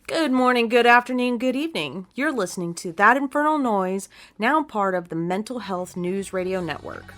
Good morning, good afternoon, good evening. You're listening to That Infernal Noise, now part of the Mental Health News Radio Network.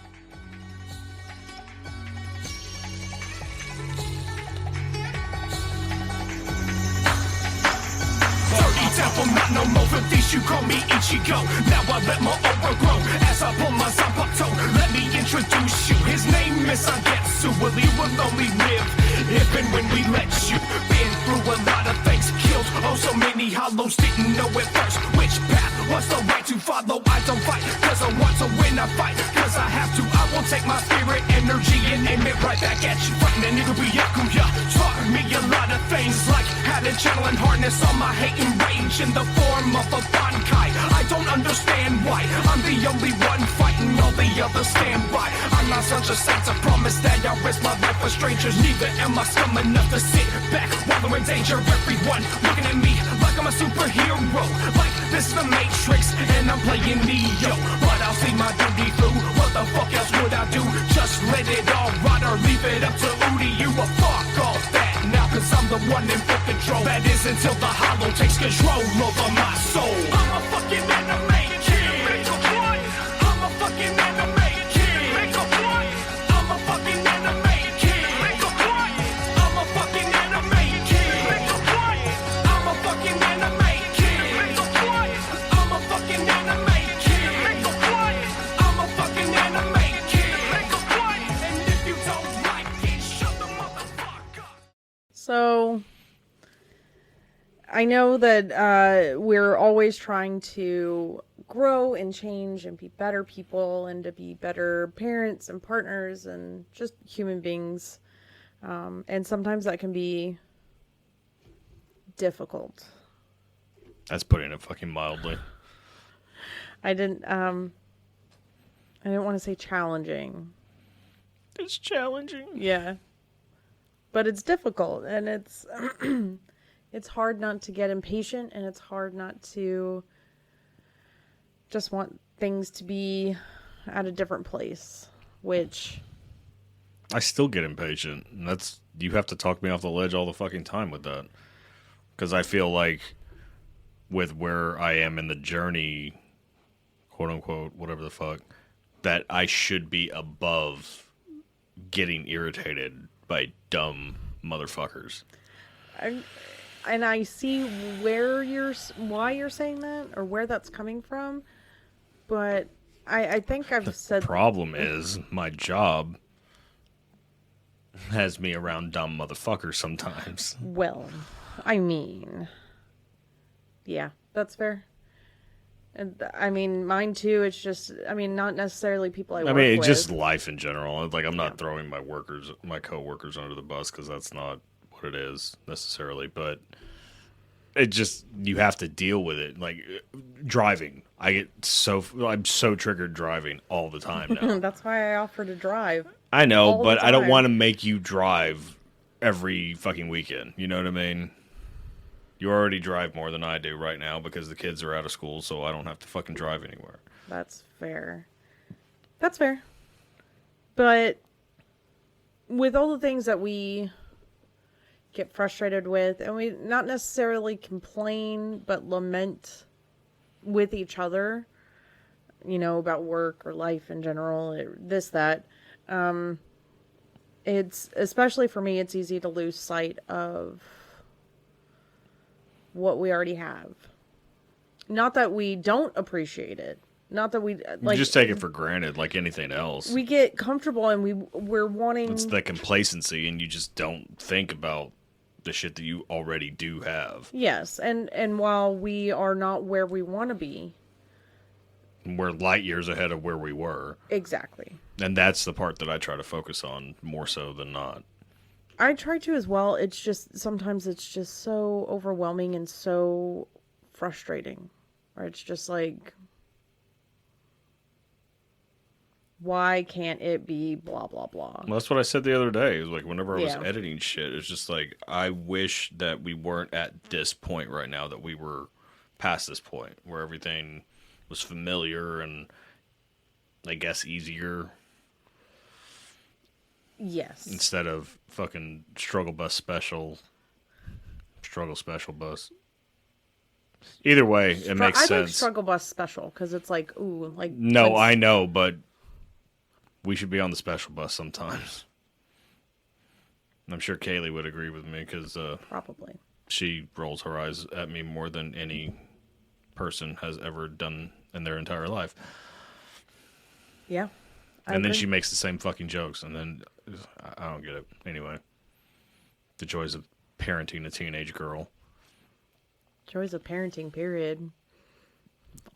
Devil, not no more for these, you call me Ichigo. Now I let my aura grow as I pull my Zanpakuto. Let me introduce you, his name is Sangetsu. Well, he will only live if and when we let you. Been through a lot of things, killed oh so many hollows, didn't know at first which path was the right to follow. I don't fight, cause I want to win, I fight, cause I have to. I won't take my spirit energy and aim it right back at you. Fighting a nigga be Yakuya, taught me a lot of things, like how to channel and harness all my hate and rage in the form of a bankai. I don't understand why I'm the only one fighting, all the others stand by. I'm not such a saint, I promise that I'll risk my life for strangers. Neither am I scum enough to sit back while they're in danger. Everyone looking at me like I'm a superhero, like this is the Matrix and I'm playing Neo. But I'll see my duty through. What the fuck else would I do? Just let it all rot or leave it up to Udi. You a fuck all that now, cause I'm the one in full control. That is until the hollow takes control over my soul. I'm a fucking anime kid. Make a what? I'm a fucking anime kid. Make a what? I'm a fucking anime kid. Make a what? I'm a fucking anime kid. Make a what? I'm a fucking anime kid. Make a what? I'm a fucking anime kid. Make a what? I'm a fucking anime kid. Make a what? And if you don't like it, shut the motherfucker up. So, I know that we're always trying to grow and change and be better people and to be better parents and partners and just human beings. And sometimes that can be difficult. That's putting it fucking mildly. I didn't want to say challenging. It's challenging. Yeah. But it's difficult, and it's it's hard not to get impatient, and it's hard not to just want things to be at a different place, which I still get impatient. And you have to talk me off the ledge all the fucking time with that. Because I feel like with where I am in the journey, quote unquote, whatever the fuck, that I should be above getting irritated by dumb motherfuckers. and I see why you're saying that, or where that's coming from, but I think I've said... The problem is, my job has me around dumb motherfuckers sometimes. Well, I mean... Yeah, that's fair. And I mean, mine too, it's just... I mean, not necessarily people I work with. It's just life in general. Like, I'm not throwing my co-workers under the bus, because that's not what it is, necessarily, but... It just, you have to deal with it. Like, driving. I'm so triggered driving all the time now. That's why I offer to drive. I know, but I don't want to make you drive every fucking weekend. You know what I mean? You already drive more than I do right now because the kids are out of school, so I don't have to fucking drive anywhere. That's fair. That's fair. But with all the things that we get frustrated with, and we not necessarily complain, but lament with each other, you know, about work or life in general, that, it's, especially for me, it's easy to lose sight of what we already have. Not that we don't appreciate it. Not that we... like, you just take it for granted like anything else. We get comfortable and we're wanting... It's the complacency, and you just don't think about the shit that you already do have. Yes, and while we are not where we want to be... We're light years ahead of where we were. Exactly. And that's the part that I try to focus on more so than not. I try to as well. It's just, sometimes it's just so overwhelming and so frustrating. Or it's just like... Why can't it be blah, blah, blah? Well, that's what I said the other day. It was like, whenever I was editing shit, it's just like, I wish that we weren't at this point right now, that we were past this point, where everything was familiar and, I guess, easier. Yes. Instead of fucking struggle special bus. Either way, it makes I sense. like struggle bus special because it's like, ooh, like. No, when- I know, but we should be on the special bus sometimes. I'm sure Kaylee would agree with me because Probably. she rolls her eyes at me more than any person has ever done in their entire life. Yeah. And then she makes the same fucking jokes, and then I don't get it. Anyway, the joys of parenting a teenage girl. Joys of parenting, period.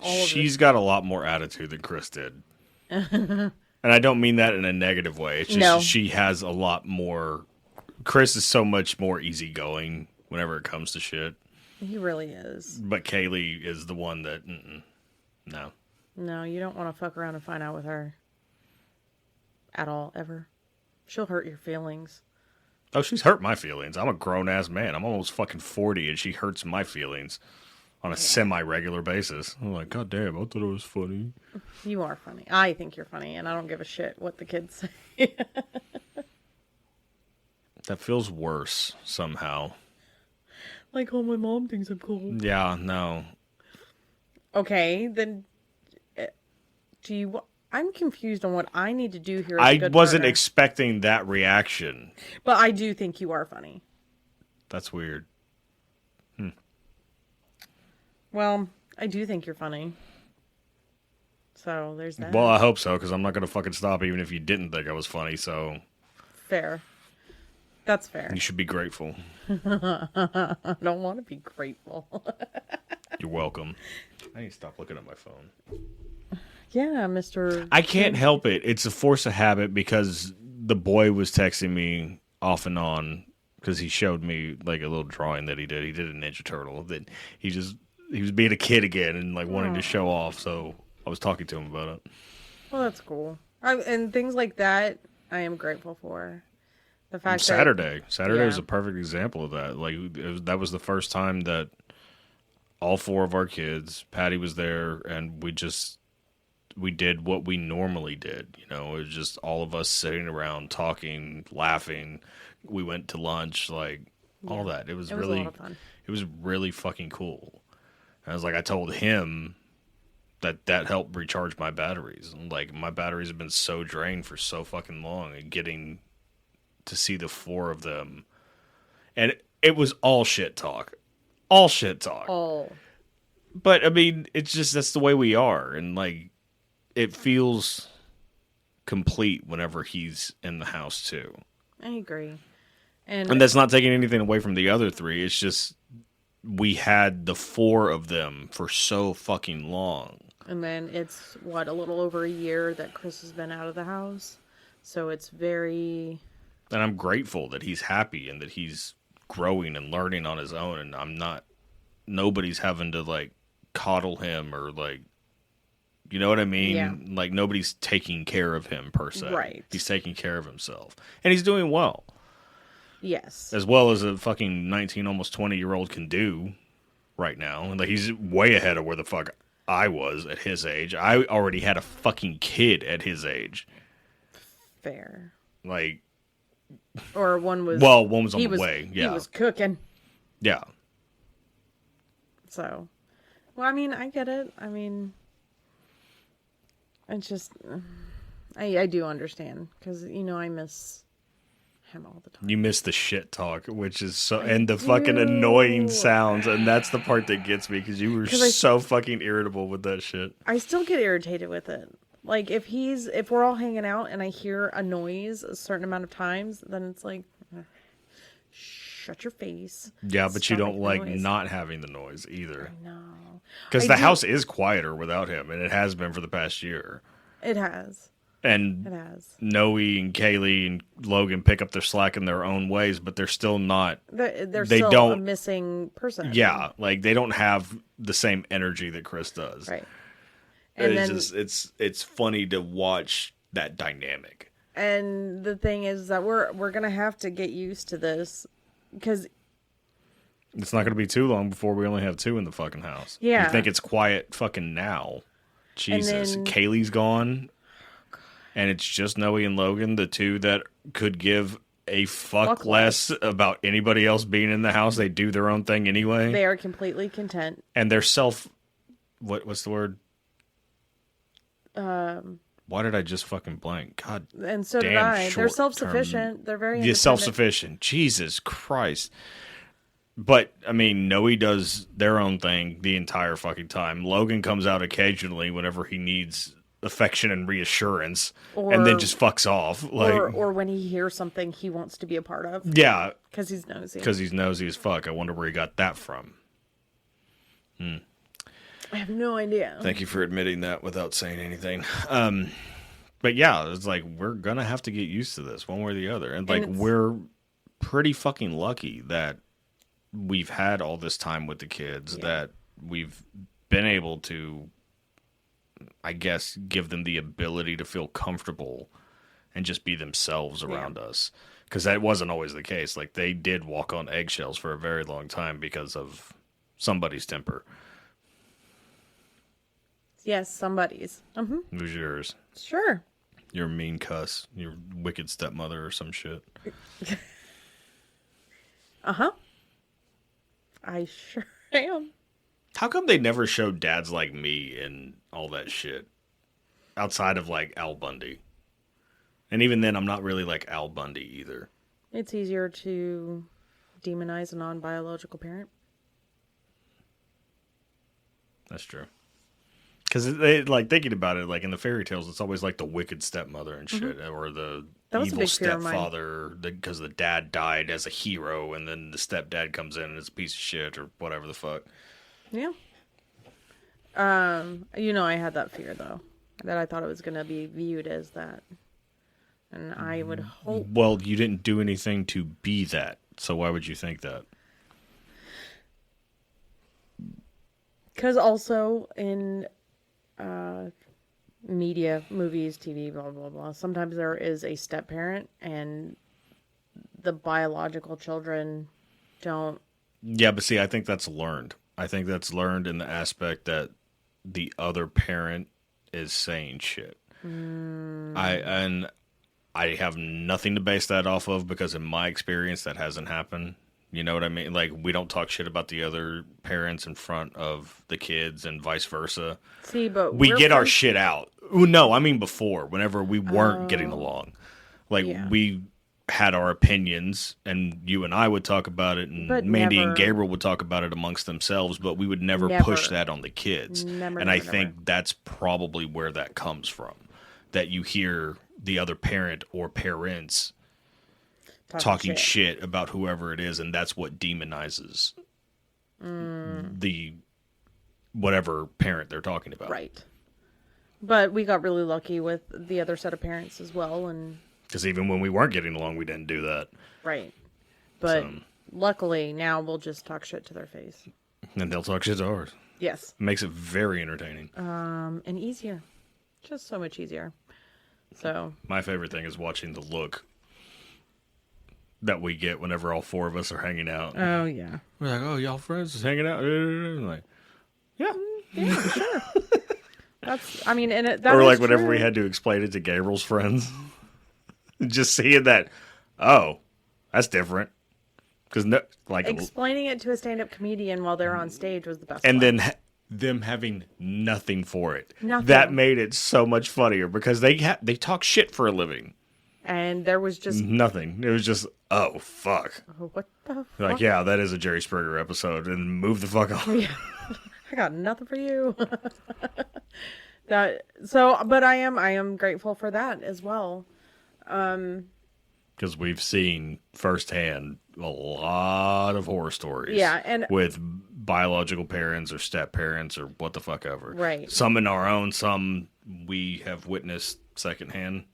She's got a lot more attitude than Chris did. And I don't mean that in a negative way. It's just she has a lot more. Chris is so much more easygoing whenever it comes to shit. He really is. But Kaylee is the one that, no. No, you don't want to fuck around and find out with her. At all, ever. She'll hurt your feelings. Oh, she's hurt my feelings. I'm a grown-ass man. I'm almost fucking 40, and she hurts my feelings on a semi-regular basis. I'm like, God damn, I thought it was funny. You are funny. I think you're funny, and I don't give a shit what the kids say. That feels worse, somehow. Like, oh, my mom thinks I'm cool. Yeah, no. Okay, then do you... I'm confused on what I need to do here as a I good wasn't partner. expecting that reaction. But I do think you are funny. That's weird. Well, I do think you're funny. So, there's that. Well, I hope so, because I'm not going to fucking stop even if you didn't think I was funny, so... Fair. That's fair. You should be grateful. I don't want to be grateful. You're welcome. I need to stop looking at my phone. Yeah, Mr. I can't help it. It's a force of habit because the boy was texting me off and on because he showed me like a little drawing that he did. He did a Ninja Turtle. That he was being a kid again and like wanting to show off. So I was talking to him about it. Well, that's cool. And things like that, I am grateful for. The fact Saturday yeah. was a perfect example of that. Like that was the first time that all four of our kids, Patty was there, and we did what we normally did. You know, it was just all of us sitting around talking, laughing. We went to lunch, like all that. It was really, a lot of fun. It was really fucking cool. And I was like, I told him that helped recharge my batteries. And like my batteries have been so drained for so fucking long, and getting to see the four of them, and it was all shit talk. Oh. But I mean, it's just that's the way we are, and like it feels complete whenever he's in the house too. I agree. And that's not taking anything away from the other three. It's just we had the four of them for so fucking long. And then it's a little over a year that Chris has been out of the house. So it's very... And I'm grateful that he's happy and that he's growing and learning on his own, and nobody's having to like coddle him or like, you know what I mean? Yeah. Like nobody's taking care of him per se. Right. He's taking care of himself. And he's doing well. Yes. As well as a fucking 19, almost 20-year-old can do right now. And like he's way ahead of where the fuck I was at his age. I already had a fucking kid at his age. Fair. Like, or one was... Well, one was on the way. Yeah. He was cooking. Yeah. So, well, I mean, I get it. I mean, it's just, I do understand because, you know, I miss him all the time. You miss the shit talk, which is so, and the fucking annoying sounds, and that's the part that gets me because you were so fucking irritable with that shit. I still get irritated with it. Like if we're all hanging out and I hear a noise a certain amount of times, then it's like, shut your face. Yeah, but you don't like noise. not having the noise either. No. Because the house is quieter without him, and it has been for the past year. It has. And It has. Noe and Kaylee and Logan pick up their slack in their own ways, but they're still not. They still don't, a missing person. Yeah, like they don't have the same energy that Chris does. Right. And it's funny to watch that dynamic. And the thing is that we're gonna have to get used to this because it's not gonna be too long before we only have two in the fucking house. Yeah. You think it's quiet fucking now? Jesus, then, Kaylee's gone, and it's just Noe and Logan, the two that could give a fuck Fuck less about anybody else being in the house. They do their own thing anyway. They are completely content. And they're what's the word? Why did I just fucking blank? God And so did damn I. They're short self-sufficient. term. They're very Yeah, independent. self-sufficient. Jesus Christ. But, I mean, Noe does their own thing the entire fucking time. Logan comes out occasionally whenever he needs affection and reassurance, and then just fucks off. Like, or when he hears something he wants to be a part of. yeah. Because he's nosy. Because he's nosy as fuck. I wonder where he got that from. I have no idea. Thank you for admitting that without saying anything. But yeah, it's like, we're going to have to get used to this one way or the other. And like, we're pretty fucking lucky that we've had all this time with the kids, that we've been able to, I guess, give them the ability to feel comfortable and just be themselves around us. Because that wasn't always the case. Like, they did walk on eggshells for a very long time because of somebody's temper. Yes, somebody's. Mm-hmm. Who's yours? Sure. Your mean cuss. Your wicked stepmother or some shit. Uh-huh. I sure am. How come they never showed dads like me and all that shit? Outside of, like, Al Bundy. And even then, I'm not really like Al Bundy either. It's easier to demonize a non-biological parent. That's true. Because they, like, thinking about it, like in the fairy tales, it's always like the wicked stepmother and shit, or the evil stepfather because the dad died as a hero, and then the stepdad comes in and it's a piece of shit or whatever the fuck. Yeah. I had that fear though, that I thought it was gonna be viewed as that, and I would hope. Well, you didn't do anything to be that, so why would you think that? Because also in media, movies, TV, blah, blah, blah, sometimes there is a step parent and the biological children don't. Yeah, but see, I think that's learned. I think that's learned in the aspect that the other parent is saying shit. I have nothing to base that off of because in my experience that hasn't happened. You know what I mean? Like, we don't talk shit about the other parents in front of the kids and vice versa. See, but we get our shit out. Ooh, no, I mean before, whenever we weren't getting along. Like, we had our opinions, and you and I would talk about it, and Mandy and Gabriel would talk about it amongst themselves, but we would never push that on the kids. I think that's probably where that comes from. That you hear the other parent or parents talking shit about whoever it is, and that's what demonizes the whatever parent they're talking about. Right. But we got really lucky with the other set of parents as well, and because even when we weren't getting along, we didn't do that. Right. But luckily, now we'll just talk shit to their face. And they'll talk shit to ours. Yes. It makes it very entertaining. And easier. Just so much easier. So my favorite thing is watching the look that we get whenever all four of us are hanging out. Oh, yeah. We're like, oh, y'all friends just hanging out? I'm like, yeah. Yeah, sure. That or like is whenever true. we had to explain it to Gabriel's friends. Just seeing that, oh, that's different. Because explaining it to a stand-up comedian while they're on stage was the best. And one. then them having nothing for it. Nothing. That made it so much funnier because they talk shit for a living. And there was just nothing. It was just, oh, fuck. What the fuck? Like, yeah, that is a Jerry Springer episode, and move the fuck on. Yeah. I got nothing for you. But I am grateful for that as well. Because we've seen firsthand a lot of horror stories. Yeah, and with biological parents or step parents or what the fuck ever. Right. Some in our own, some we have witnessed secondhand,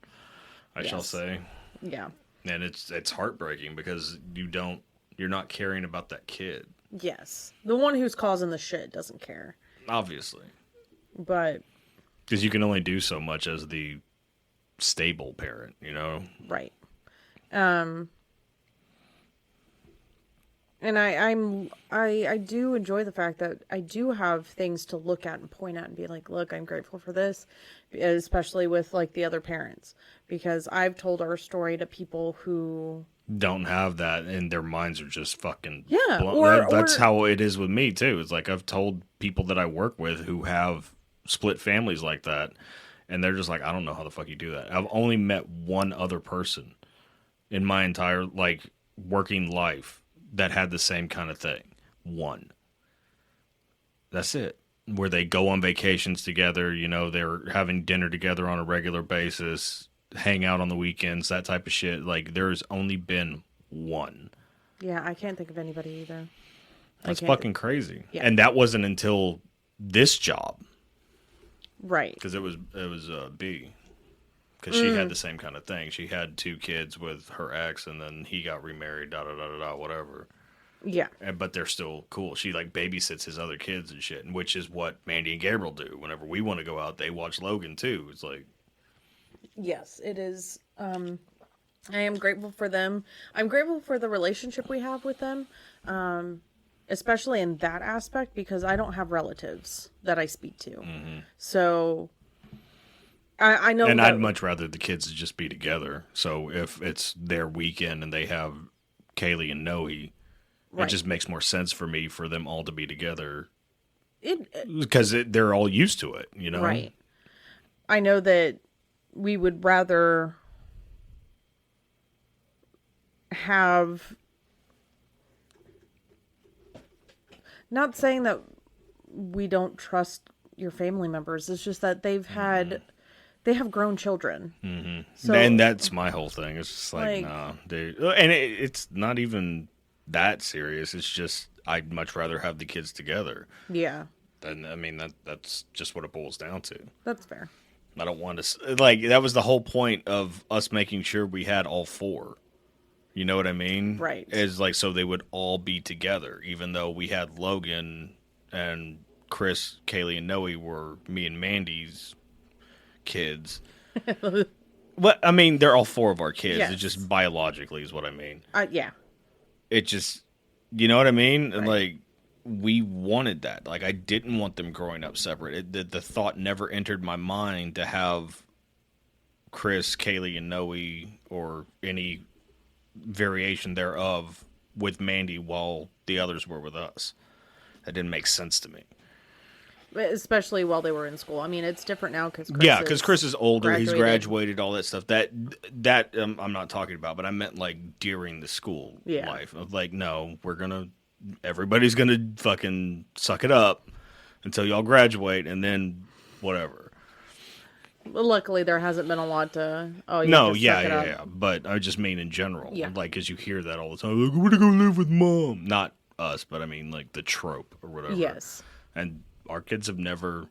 I shall say. Yeah. And it's heartbreaking because you're not caring about that kid. Yes. The one who's causing the shit doesn't care. Obviously. But because you can only do so much as the stable parent, you know? Right. And I do enjoy the fact that I do have things to look at and point at and be like, look, I'm grateful for this, especially with like the other parents, because I've told our story to people who don't have that, and their minds are just fucking Yeah, blown. That's or how it is with me too. It's like I've told people that I work with who have split families like that, and they're just like, I don't know how the fuck you do that. I've only met one other person in my entire like working life that had the same kind of thing. One. That's it. Where they go on vacations together, you know, they're having dinner together on a regular basis, hang out on the weekends, that type of shit. Like, there's only been one. yeah, I can't think of anybody either. That's fucking crazy. Yeah. And that wasn't until this job. Right. Because it was B. Because she had the same kind of thing. She had 2 kids with her ex, and then he got remarried, whatever. Yeah. But they're still cool. She like babysits his other kids and shit, which is what Mandy and Gabriel do. Whenever we want to go out, they watch Logan too. It's like, Yes, it is. I am grateful for them. I'm grateful for the relationship we have with them, especially in that aspect, because I don't have relatives that I speak to. Mm-hmm. So I know. and that, I'd much rather the kids just be together. So if it's their weekend and they have Kaylee and Noe, it just makes more sense for me for them all to be together because they're all used to it, you know? Right. I know that we would rather have, not saying that we don't trust your family members. It's just that they have grown children. Mm-hmm. So, and that's my whole thing. It's just like nah, dude. And it's not even that serious. It's just I'd much rather have the kids together. Yeah. And I mean that's just what it boils down to. That's fair. I don't want to like that was the whole point of us making sure we had all 4. You know what I mean? Right. Is like so they would all be together, even though we had Logan and Chris, Kaylee, and Noe were me and Mandy's kids. Well, I mean, they're all 4 of our kids. Yes. It's just biologically is what I mean. Yeah. It just, you know what I mean? Right. Like, we wanted that. Like, I didn't want them growing up separate. The thought never entered my mind to have Chris, Kaylee, and Noe, or any variation thereof with Mandy while the others were with us. That didn't make sense to me. Especially while they were in school. I mean, it's different now because Chris is older. graduated. He's graduated, all that stuff. That I'm not talking about, but I meant like during the school life. Of like, no, everybody's gonna fucking suck it up until y'all graduate, and then whatever. Well, luckily, there hasn't been a lot to. Oh, you no, just suck it up. yeah. But I just mean in general. Yeah. Like, because you hear that all the time. Like, we're gonna go live with mom. Not us, but I mean like the trope or whatever. Yes. And our kids have never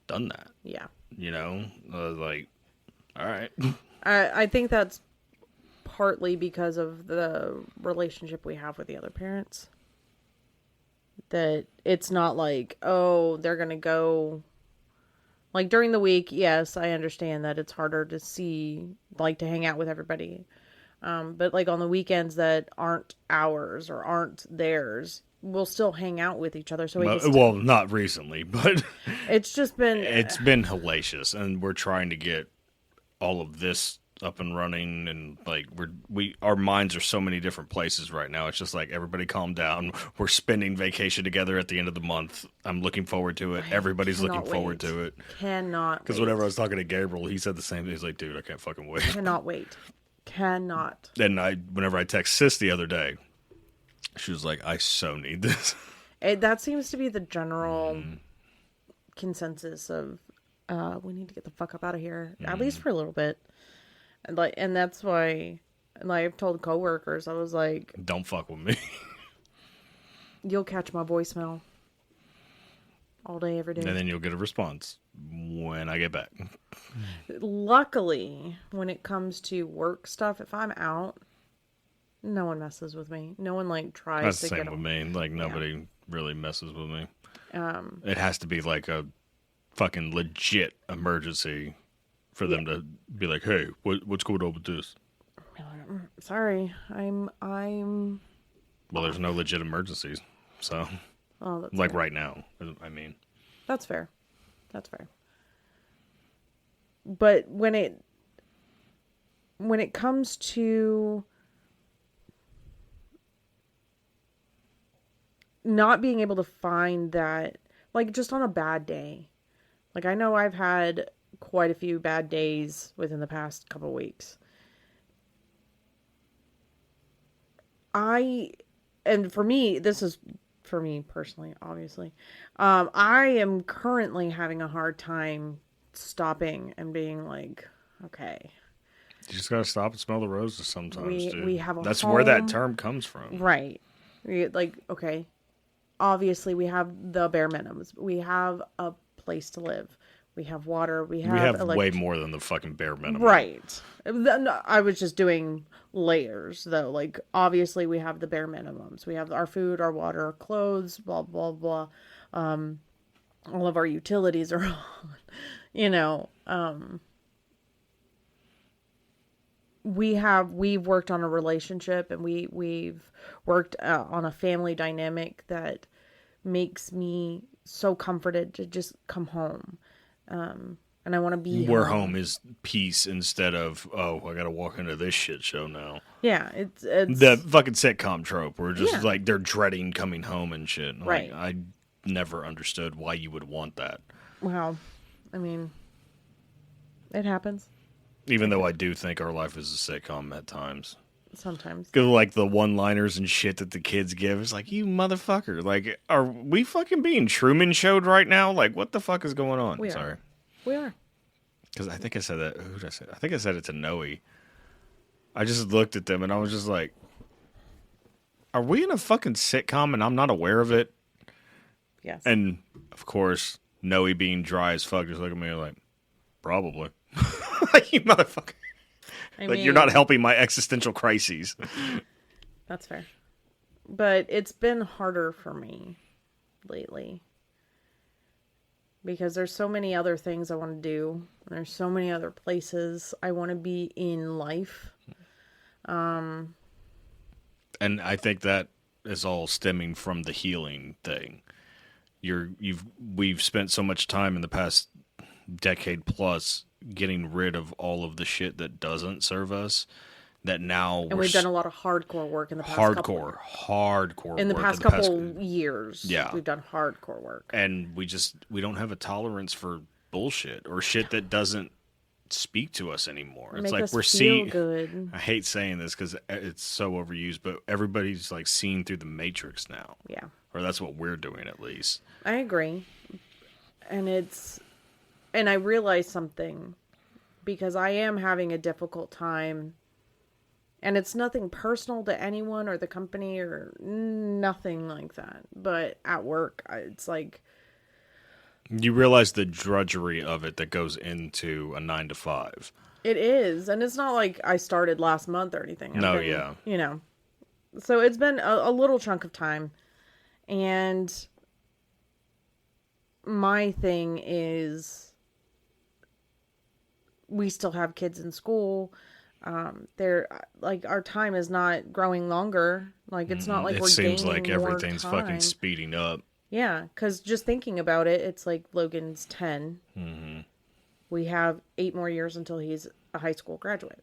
done that. Yeah. You know, like, all right. I think that's partly because of the relationship we have with the other parents. That it's not like, oh, they're going to go. Like during the week, yes, I understand that it's harder to see, like to hang out with everybody. But like on the weekends that aren't ours or aren't theirs, we'll still hang out with each other. So well, not recently, but it's just been it's been hellacious, and we're trying to get all of this up and running, and like our minds are so many different places right now. It's just like everybody calm down. We're spending vacation together at the end of the month. I'm looking forward to it. Everybody's looking forward to it. Because whenever I was talking to Gabriel, he said the same thing. He's like, dude, I can't fucking wait. Cannot wait. Cannot. Then whenever I text Sis the other day, she was like, I so need this. That seems to be the general consensus of we need to get the fuck up out of here, at least for a little bit. And that's why, I've told coworkers, I was like, don't fuck with me. You'll catch my voicemail all day, every day. And then you'll get a response when I get back. Luckily, when it comes to work stuff, if I'm out, no one messes with me. No one tries That's to the get same with me. Like nobody really messes with me. It has to be like a fucking legit emergency for them to be like, "Hey, what's going on with this?" Sorry, I'm. Well, there's no legit emergencies, so That's like fair. right now. I mean, That's fair. That's fair. But when it comes to not being able to find that, like, just on a bad day. Like, I know I've had quite a few bad days within the past couple of weeks. And for me, this is for me personally, obviously. I am currently having a hard time stopping and being like, okay, You just gotta stop and smell the roses sometimes, dude. we have a That's where that home. term comes from. Right. Like, okay, obviously we have the bare minimums. We have a place to live. We have water. We We have have way more than the fucking bare minimum. Right. I was just doing layers, though. Like, obviously, we have the bare minimums. We have our food, our water, our clothes, blah, blah, blah. All of our utilities are on, you know. We've worked on a relationship, and we've worked on a family dynamic that makes me so comforted to just come home. And I want to be Where home is peace instead of, oh, I gotta walk into this shit show now. Yeah, it's The fucking sitcom trope where just Yeah. like they're dreading coming home and shit. Right. Like, I never understood why you would want that. well, I mean, it happens Even though I do think our life is a sitcom at times. sometimes. Cause like the one-liners and shit that the kids give is like, you motherfucker. Like, are we fucking being Truman Showed right now? Like, what the fuck is going on? We are. Sorry. We are. Because I think I said that. Who did I say? I think I said it to Noe. I just looked at them and I was just like, are we in a fucking sitcom and I'm not aware of it? Yes. And of course, Noe being dry as fuck just look at me like, probably. Like, you motherfucker. I Like, mean, you're not helping my existential crises. That's fair. But it's been harder for me lately. Because there's so many other things I want to do. There's so many other places I want to be in life. And I think that is all stemming from the healing thing. We've spent so much time in the past decade plus getting rid of all of the shit that doesn't serve us. That now And we've done a lot of hardcore work in the past hardcore in the work past couple years. Yeah. We've done hardcore work. And we don't have a tolerance for bullshit or shit that doesn't speak to us anymore. It's Make like us we're feel seeing. good. I hate saying this because it's so overused, but everybody's like seeing through the matrix now. Yeah. Or that's what we're doing, at least. I agree. And I realized something because I am having a difficult time, and it's nothing personal to anyone or the company or nothing like that. But at work, it's like, You realize the drudgery of it that goes into a 9 to 5. it is. And it's not like I started last month or anything. No, yeah. You know, so it's been a little chunk of time. And my thing is, we still have kids in school. They're like, our time is not growing longer. Like, it's not like It we're seems gaining like more everything's time. fucking speeding up. Yeah, because just thinking about it, it's like Logan's 10. Mm-hmm. We have 8 more years until he's a high school graduate.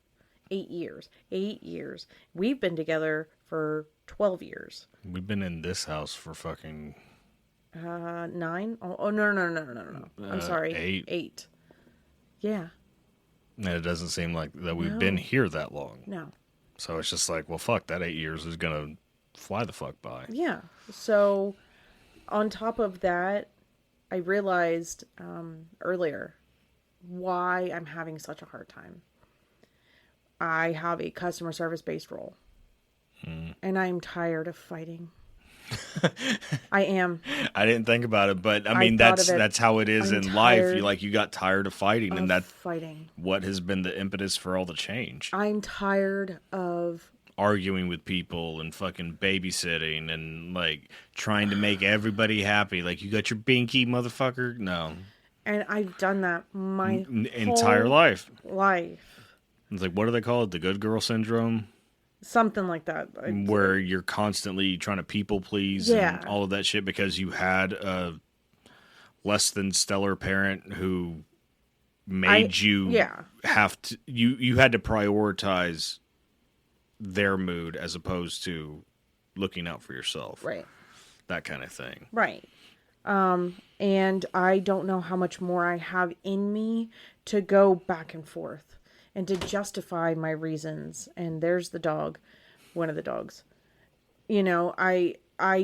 8 years. 8 years. We've been together for 12 years. We've been in this house for fucking 9? Oh, no. I'm sorry. 8. 8. Yeah. And it doesn't seem like that we've been here that long. No. So it's just like, well, fuck, that 8 years is going to fly the fuck by. Yeah. So, on top of that, I realized earlier why I'm having such a hard time. I have a customer service based role. And I'm tired of fighting. I am. I didn't think about it, but I I mean thought of that's it. how it is I'm in life. tired You got tired of fighting, and that's Fighting. what has been the impetus for all the change. I'm tired of. Arguing with people and fucking babysitting and like trying to make everybody happy. Like, you got your binky, motherfucker. No, And I've done that my entire whole life. life. It's like, what do they call it? The good girl syndrome. Something like that. Where you're constantly trying to people please and all of that shit because you had a less than stellar parent who made you have to you had to prioritize their mood as opposed to looking out for yourself. Right. that kind of thing. Right. And I don't know how much more I have in me to go back and forth and to justify my reasons. And there's the dog, one of the dogs. You know, I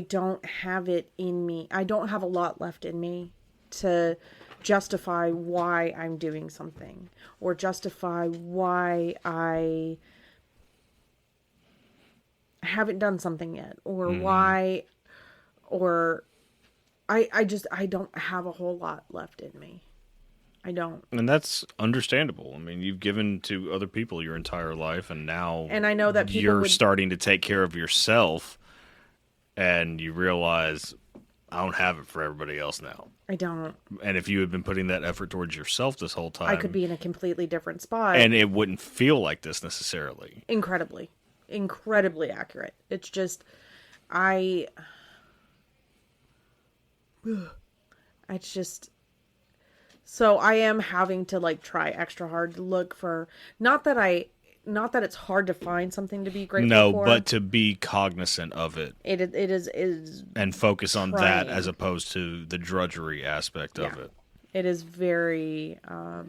don't have it in me. I don't have a lot left in me to justify why I'm doing something or justify why I haven't done something yet or why, or I don't have a whole lot left in me. I don't. And that's understandable. I mean, you've given to other people your entire life, and now And I know that people you're would, starting to take care of yourself, and you realize, I don't have it for everybody else now. I don't. And if you had been putting that effort towards yourself this whole time, I could be in a completely different spot. and it wouldn't feel like this necessarily. Incredibly accurate. It's just, it's just, so I am having to like try extra hard to look for, not that it's hard to find something to be grateful for. But to be cognizant of it. It is And focus on that trying. as opposed to the drudgery aspect of Yeah. it. It is very, I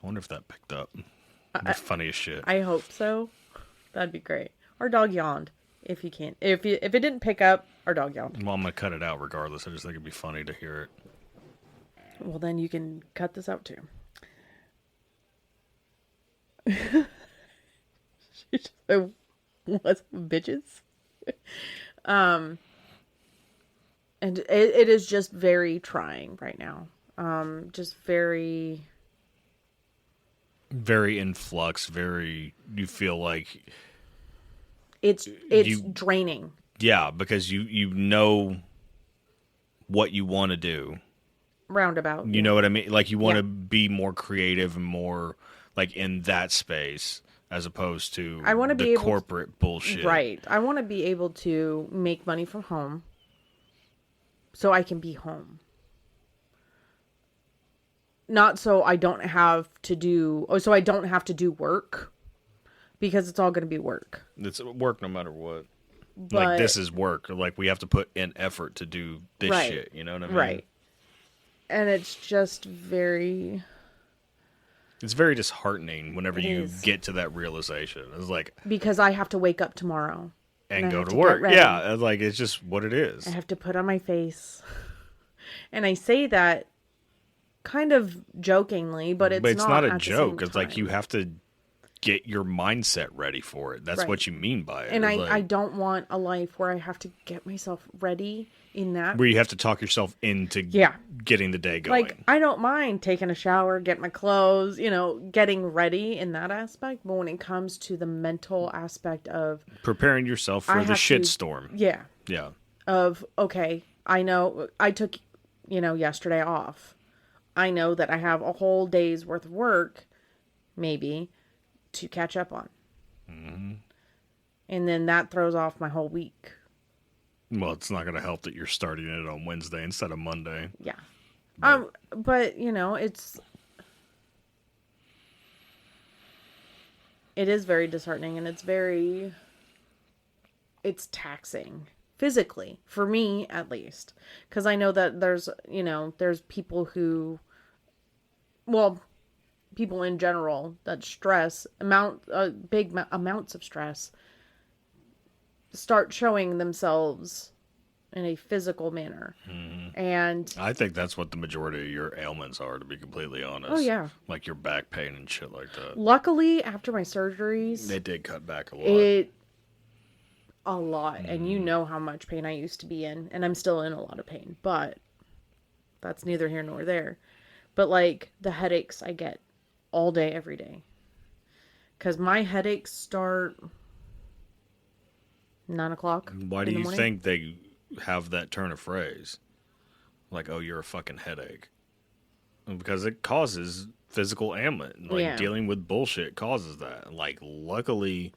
wonder if that picked up. The funniest shit. I hope so. That'd be great. Our dog yawned. If you can't, if it didn't pick up, our dog yawned. Well, I'm going to cut it out regardless. I just think it'd be funny to hear it. Well, then you can cut this out too. She just said, "What's up, bitches?" And it is just very trying right now. Just very. Very in flux. You feel like, It's You- draining. yeah, because you know what you want to do. Roundabout. You know what I mean? Like, you want Yeah. to be more creative and more like in that space as opposed to I wanna the be able to- corporate bullshit. Right. I want to be able to make money from home so I can be home. Not so I don't have to do, so I don't have to do work because it's all going to be work. It's work no matter what. But, Like, this is work. Like, we have to put in effort to do this Right. shit. You know what I mean? right. And it's just very, It's very disheartening whenever It you is. get to that realization. It's like, because I have to wake up tomorrow. and I go have to to get work. ready. Yeah. It's like, it's just what it is. I have to put on my face. And I say that kind of jokingly, but it's not a at the joke. same It's like time. you have to get your mindset ready for it. That's Right. what you mean by it. And It's I like, don't want a life where I have to get myself ready in that. where you have to talk yourself into Yeah. getting the day going. Like, I don't mind taking a shower, getting my clothes, getting ready in that aspect. But when it comes to the mental aspect of, Preparing yourself for I the have to- shitstorm. yeah, Yeah. of, okay, I know I took, yesterday off. I know that I have a whole day's worth of work, maybe, to catch up on. Mm-hmm. And then that throws off my whole week. Well, it's not going to help that you're starting it on Wednesday instead of Monday. Yeah. But it is very disheartening, and it's taxing physically for me, at least, because I know that there's people who, well, people in general that big amounts of stress start showing themselves in a physical manner. And I think that's what the majority of your ailments are, to be completely honest. Oh, yeah. Like your back pain and shit like that. luckily, after my surgeries, They did cut back a lot. a lot, and you know how much pain I used to be in, and I'm still in a lot of pain, but that's neither here nor there. But like the headaches I get all day, every day, because my headaches start 9:00. Why do in the you morning. think they have that turn of phrase? Like, oh, you're a fucking headache. Because it causes physical ailment. Like, Yeah. dealing with bullshit causes that. Like, luckily,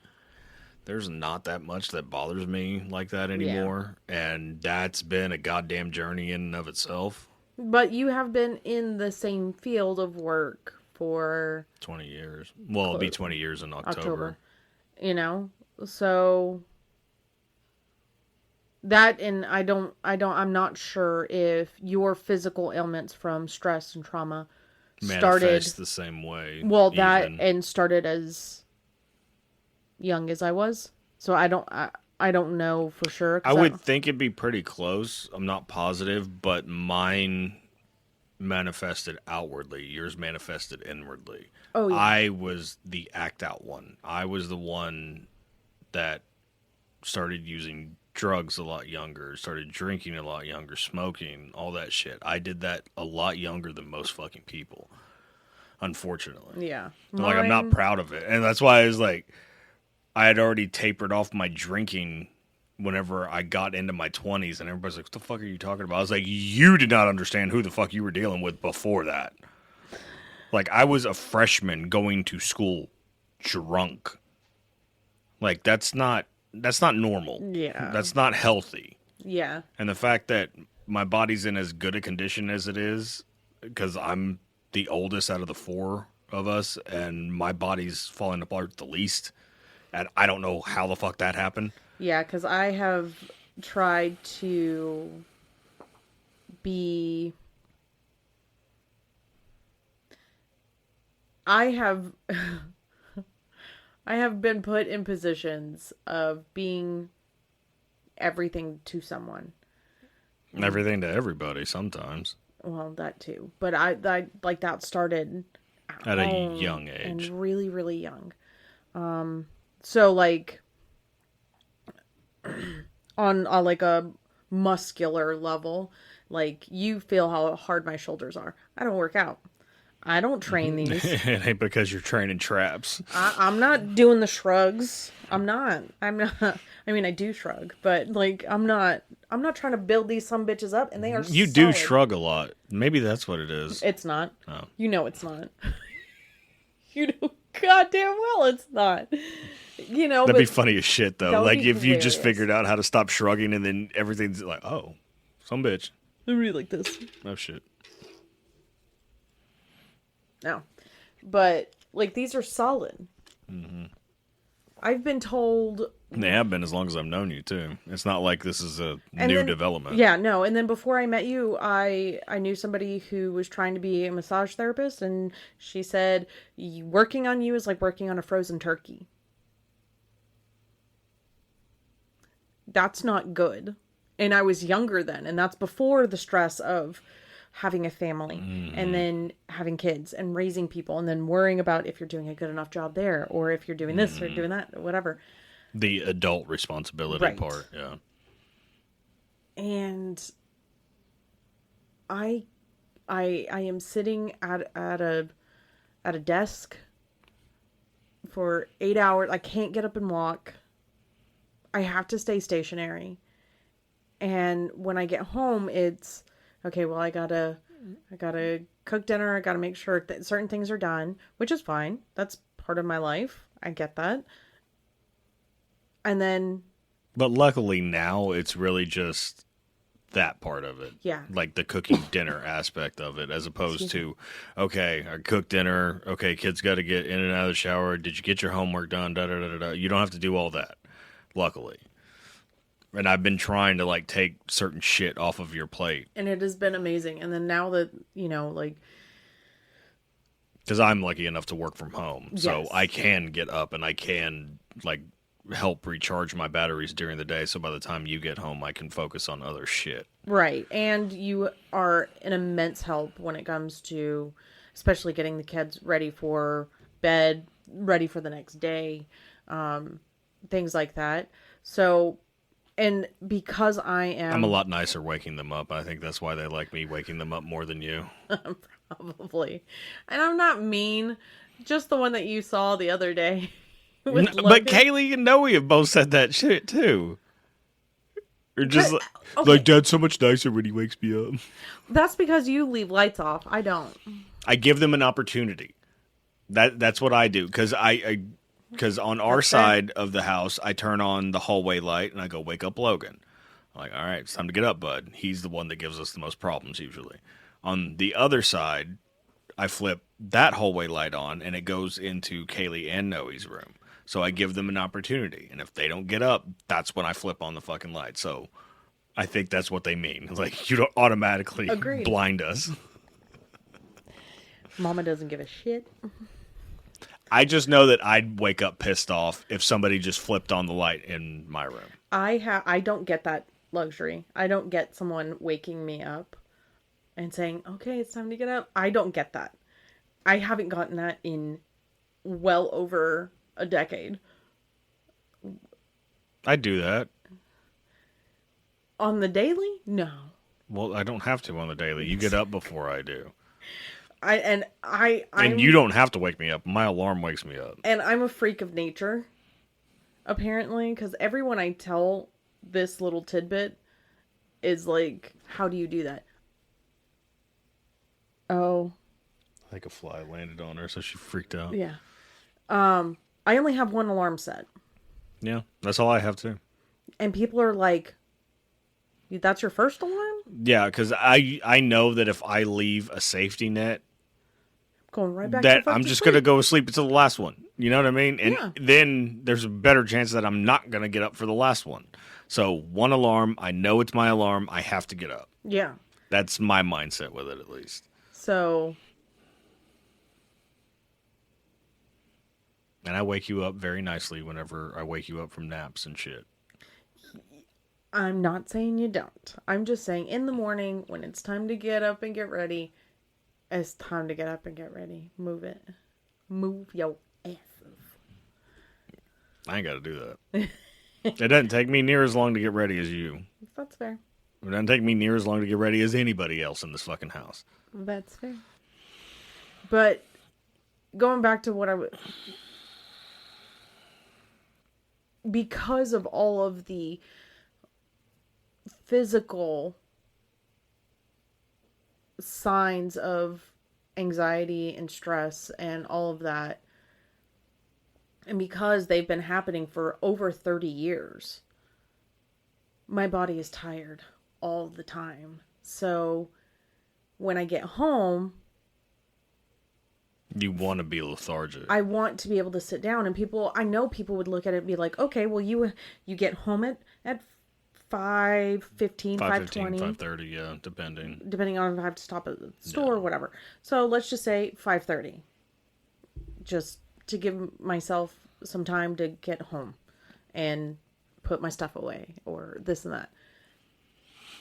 there's not that much that bothers me like that anymore. And that's been a goddamn journey in and of itself. But you have been in the same field of work for 20 years. Well, it'll be 20 years in October. October, so That, and I'm not sure if your physical ailments from stress and trauma started, Manifest the same way. well, that, even. and started as young as I was. So I don't know for sure. I would think it'd be pretty close. I'm not positive, but mine manifested outwardly. Yours manifested inwardly. Oh, yeah. I was the act out one. I was the one that started using drugs a lot younger, started drinking a lot younger, smoking, all that shit. I did that a lot younger than most fucking people, unfortunately. Yeah. Like, I'm not proud of it. And that's why I was like, I had already tapered off my drinking whenever I got into my 20s, and everybody's like, what the fuck are you talking about? I was like, you did not understand who the fuck you were dealing with before that. Like, I was a freshman going to school drunk. Like, that's not normal. Yeah. That's not healthy. Yeah. And the fact that my body's in as good a condition as it is, because I'm the oldest out of the four of us, and my body's falling apart the least, and I don't know how the fuck that happened. Yeah, because I have tried to be... I have been put in positions of being everything to someone. Everything to everybody sometimes. Well, that too. But I like that started At a young age. and really, really young. So like on like a muscular level, like you feel how hard my shoulders are. I don't work out. I don't train these. It ain't because you're training traps. I'm not doing the shrugs. I'm not. I mean, I do shrug, but like, I'm not trying to build these some bitches up, and they are. You do shrug a lot. Maybe that's what it is. It's not. Oh. You know it's not. You know goddamn well it's not. You know, That'd be funny as shit, that though. would Like, be if you just hilarious. figured out how to stop shrugging, and then everything's like, oh, some bitch. I really like this. Oh, shit. No, but like these are solid. Mm-hmm. I've been told. They have been as long as I've known you, too. It's not like this is a And new then- development. Yeah, no. And then before I met you, I knew somebody who was trying to be a massage therapist, and she said, working on you is like working on a frozen turkey. That's not good. And I was younger then, and that's before the stress of having a family and then having kids and raising people and then worrying about if you're doing a good enough job there or if you're doing this or doing that, whatever. The adult responsibility Right. part, yeah. And I am sitting at a desk for 8 hours. I can't get up and walk. I have to stay stationary. And when I get home, it's okay. Well, I gotta cook dinner. I gotta make sure that certain things are done, which is fine. That's part of my life. I get that. And then, But luckily now, it's really just that part of it. Yeah. Like the cooking dinner aspect of it, as opposed to, okay, I cooked dinner. Okay, kids got to get in and out of the shower. Did you get your homework done? Da, da, da, da, da. You don't have to do all that, luckily. And I've been trying to, like, take certain shit off of your plate. and it has been amazing. And then now that, like, Because I'm lucky enough to work from home. So Yes. I can get up and I can, like, help recharge my batteries during the day. So by the time you get home, I can focus on other shit. right. And you are an immense help when it comes to, especially getting the kids ready for bed, ready for the next day, things like that. So, and because I'm a lot nicer waking them up. I think that's why they like me waking them up more than you. Probably. And I'm not mean. Just the one that you saw the other day. with But Logan. Kaylee and Noe have both said that shit too. Or just But, like Dad's so much nicer when he wakes me up. That's because you leave lights off. I don't. I give them an opportunity. That's what I do because because on our That's fair. side of the house, I turn on the hallway light and I go wake up Logan. I'm like, all right, it's time to get up, bud. He's the one that gives us the most problems usually. On the other side, I flip that hallway light on and it goes into Kaylee and Noe's room. So I give them an opportunity, and if they don't get up, that's when I flip on the fucking light. So I think that's what they mean. Like, you don't automatically Agreed. blind us. Mama doesn't give a shit. I just know that I'd wake up pissed off if somebody just flipped on the light in my room. I don't get that luxury. I don't get someone waking me up and saying, "Okay, it's time to get up." I don't get that. I haven't gotten that in well over a decade. I do that. On the daily? No. Well, I don't have to on the daily. You get up before I do. And you don't have to wake me up. My alarm wakes me up. And I'm a freak of nature, apparently, because everyone I tell this little tidbit is like, "How do you do that?" Oh, I think a fly landed on her, so she freaked out. yeah. I only have one alarm set. Yeah, that's all I have too. And people are like, "That's your first alarm?" Yeah, because I know that if I leave a safety net, Going right back that to I'm just going to go sleep until the last one. You know what I mean? And Yeah. then there's a better chance that I'm not going to get up for the last one. So one alarm, I know it's my alarm. I have to get up. Yeah. That's my mindset with it, at least. So, And I wake you up very nicely whenever I wake you up from naps and shit. I'm not saying you don't. I'm just saying in the morning when it's time to get up and get ready, it's time to get up and get ready. Move it. Move your asses. I ain't got to do that. It doesn't take me near as long to get ready as you. That's fair. It doesn't take me near as long to get ready as anybody else in this fucking house. That's fair. But going back to what I would... Because of all of the physical signs of anxiety and stress and all of that, and because they've been happening for over 30 years, my body is tired all the time. So when I get home, You want to be lethargic. I want to be able to sit down, and I know people would look at it and be like, "Okay, well you get home at 5:15, 5:20, 5:30, yeah, depending on if I have to stop at the store or whatever." So let's just say 5:30, just to give myself some time to get home and put my stuff away or this and that.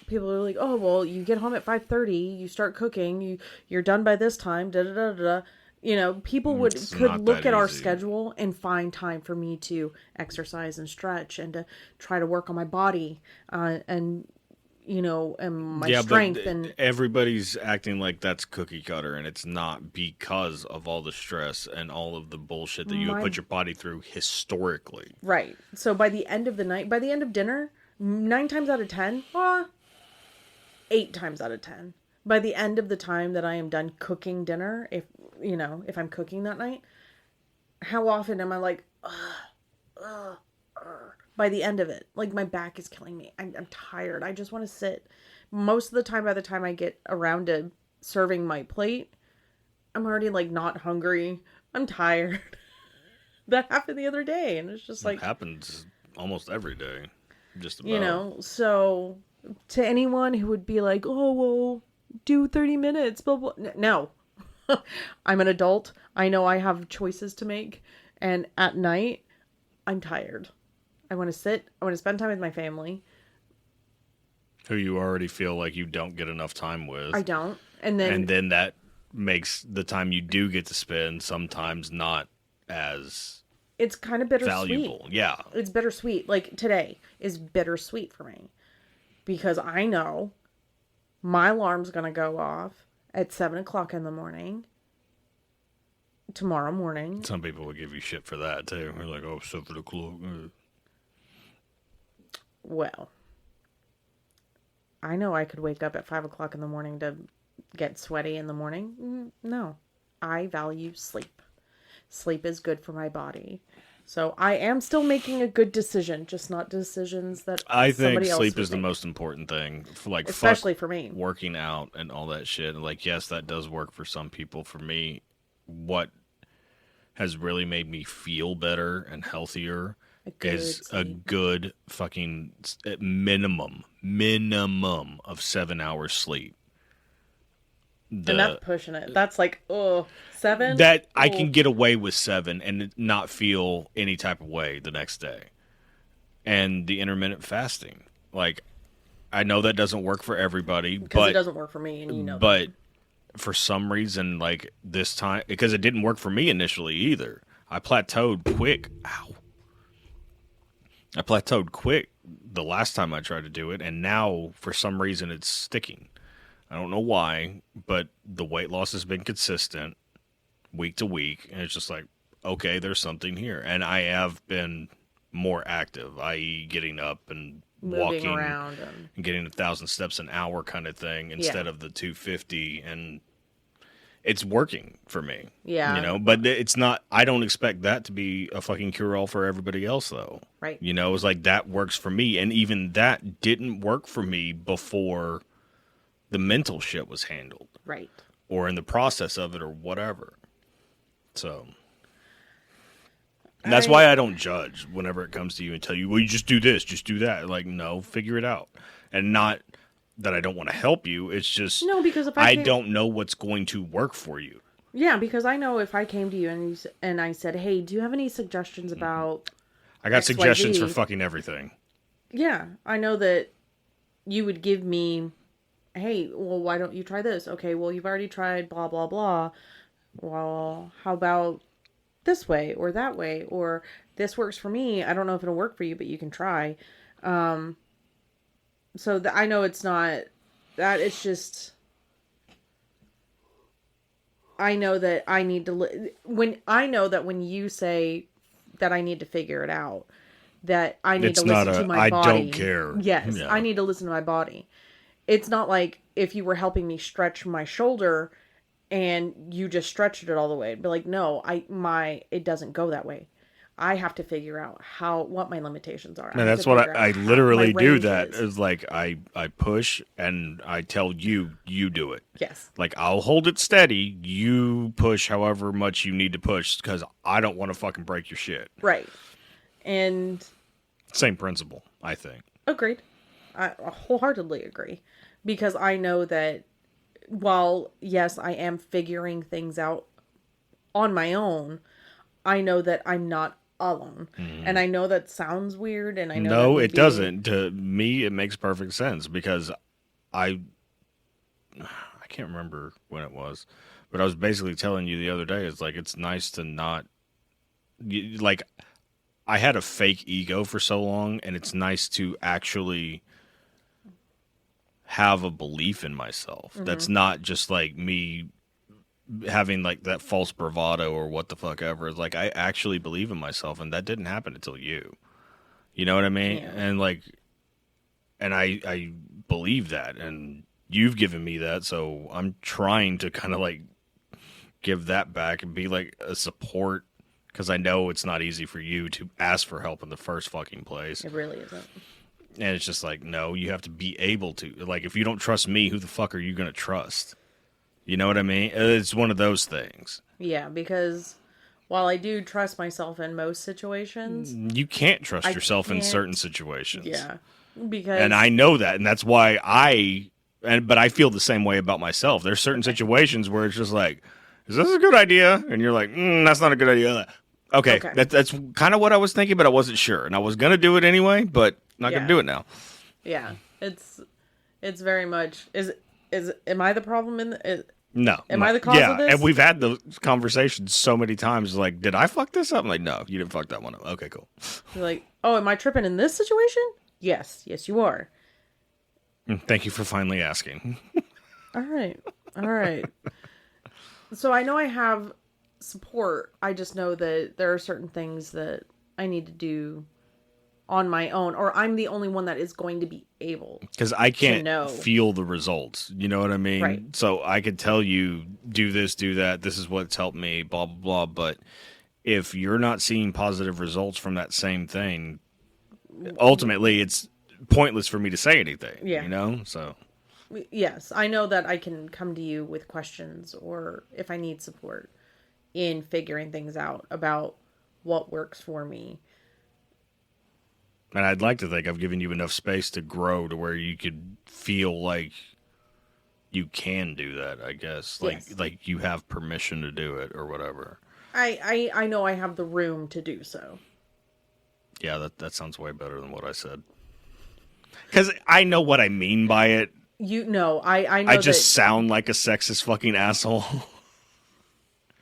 People are like, "Oh, well, you get home at 5:30, you start cooking, you're done by this time, da da da da." You know, people could look at our schedule and find time for me to exercise and stretch and to try to work on my body, and you know, and my strength. But and everybody's acting like that's cookie cutter, and it's not, because of all the stress and all of the bullshit that you have put your body through historically. Right. So by the end of the night, by the end of dinner, 9 times out of 10, 8 times out of 10. By the end of the time that I am done cooking dinner, if I'm cooking that night, how often am I like, by the end of it, like my back is killing me. I'm tired. I just want to sit. Most of the time, by the time I get around to serving my plate, I'm already like not hungry. I'm tired. That happened the other day, and it's just like, It happens almost every day, just about. you know. So to anyone who would be like, "Oh, well, do 30 minutes, blah, blah." No. I'm an adult. I know I have choices to make. And at night, I'm tired. I want to sit. I want to spend time with my family. Who you already feel like you don't get enough time with. I don't. And then that makes the time you do get to spend sometimes not as it's kind of bittersweet. valuable. Yeah. It's bittersweet. Like today is bittersweet for me. Because I know my alarm's going to go off at 7 o'clock in the morning. Tomorrow morning. Some people would give you shit for that, too. They're like, 7 o'clock. Well, I know I could wake up at 5 o'clock in the morning to get sweaty in the morning. No. I value sleep. Sleep is good for my body. So I am still making a good decision, just not decisions that I think somebody else sleep would is the make. most important thing. Like, Especially for me. Working out and all that shit. Like, yes, that does work for some people. For me, what has really made me feel better and healthier is a sleep. good fucking minimum of 7 hours sleep. And that's pushing it. That's like, 7? That I Oh. can get away with 7 and not feel any type of way the next day. And the intermittent fasting, like, I know that doesn't work for everybody, Because it but doesn't work for me, and you know but for some reason, like this time, because it didn't work for me initially either. I plateaued quick. Ow. I plateaued quick the last time I tried to do it, and now for some reason it's sticking. I don't know why, but the weight loss has been consistent week to week, and it's just like, okay, there's something here. And I have been more active, i.e. getting up and moving walking around and getting 1,000 steps an hour kind of thing instead of the 250, and it's working for me. Yeah. You know, but it's not, I don't expect that to be a fucking cure-all for everybody else, though. Right. You know, it's like that works for me, and even that didn't work for me before the mental shit was handled. Right. Or in the process of it or whatever. So and that's why I don't judge whenever it comes to you and tell you, well, you just do this, just do that. Like, no, figure it out. And not that I don't want to help you. It's just, no, because if I don't know what's going to work for you. Yeah, because I know if I came to you and I said, hey, do you have any suggestions about I got XYZ? suggestions for fucking everything. Yeah, I know that you would give me, hey, well, why don't you try this? Okay, well, you've already tried blah, blah, blah. Well, how about this way or that way? Or this works for me. I don't know if it'll work for you, but you can try. So I know it's not that. It's just, I know that I need to, when you say that I need to figure it out, that I need to listen to my body. I don't care. Yes, Yeah. I need to listen to my body. It's not like if you were helping me stretch my shoulder and you just stretched it all the way. But like, no, it doesn't go that way. I have to figure out what my limitations are. And that's what I literally do. That is like, I push and I tell you do it. Yes. Like, I'll hold it steady. You push however much you need to push because I don't want to fucking break your shit. Right. And same principle, I think. Agreed. I wholeheartedly agree. Because I know that while, yes, I am figuring things out on my own, I know that I'm not alone. And I know that sounds weird, and I know no, it doesn't. To me, it makes perfect sense because I can't remember when it was, but I was basically telling you the other day, it's like, it's nice to not, like, I had a fake ego for so long, and it's nice to actually have a belief in myself. That's not just like me having like that false bravado or what the fuck ever. It's like, I actually believe in myself, and that didn't happen until you. You know what I mean? Yeah. And like, and I believe that, and you've given me that, so I'm trying to kind of like give that back and be like a support, because I know it's not easy for you to ask for help in the first fucking place. It really isn't. And it's just like, no, you have to be able to. Like, if you don't trust me, who the fuck are you going to trust? You know what I mean? It's one of those things. Yeah, because while I do trust myself in most situations, you can't trust yourself in certain situations. Yeah, because and I know that, and that's why but I feel the same way about myself. There's certain situations where it's just like, is this a good idea? And you're like, that's not a good idea. Okay. That's kind of what I was thinking, but I wasn't sure, and I was gonna do it anyway, but not gonna do it now. Yeah, it's very much am I the problem in the? No. Am I the cause of this? And we've had those conversations so many times. Like, did I fuck this up? I'm like, no, you didn't fuck that one up. Okay, cool. You're like, oh, am I tripping in this situation? Yes, you are. Thank you for finally asking. All right. So I know I have support. I just know that there are certain things that I need to do on my own, or I'm the only one that is going to be able. Because I can't feel the results. You know what I mean? Right. So I could tell you, do this, do that. This is what's helped me, blah, blah, blah. But if you're not seeing positive results from that same thing, ultimately it's pointless for me to say anything. Yeah. You know? So. Yes, I know that I can come to you with questions, or if I need support in figuring things out about what works for me. And I'd like to think I've given you enough space to grow to where you could feel like you can do that, I guess. Yes. Like you have permission to do it or whatever. I know I have the room to do so. Yeah, that sounds way better than what I said. Because I know what I mean by it. You know, I know I just sound like a sexist fucking asshole.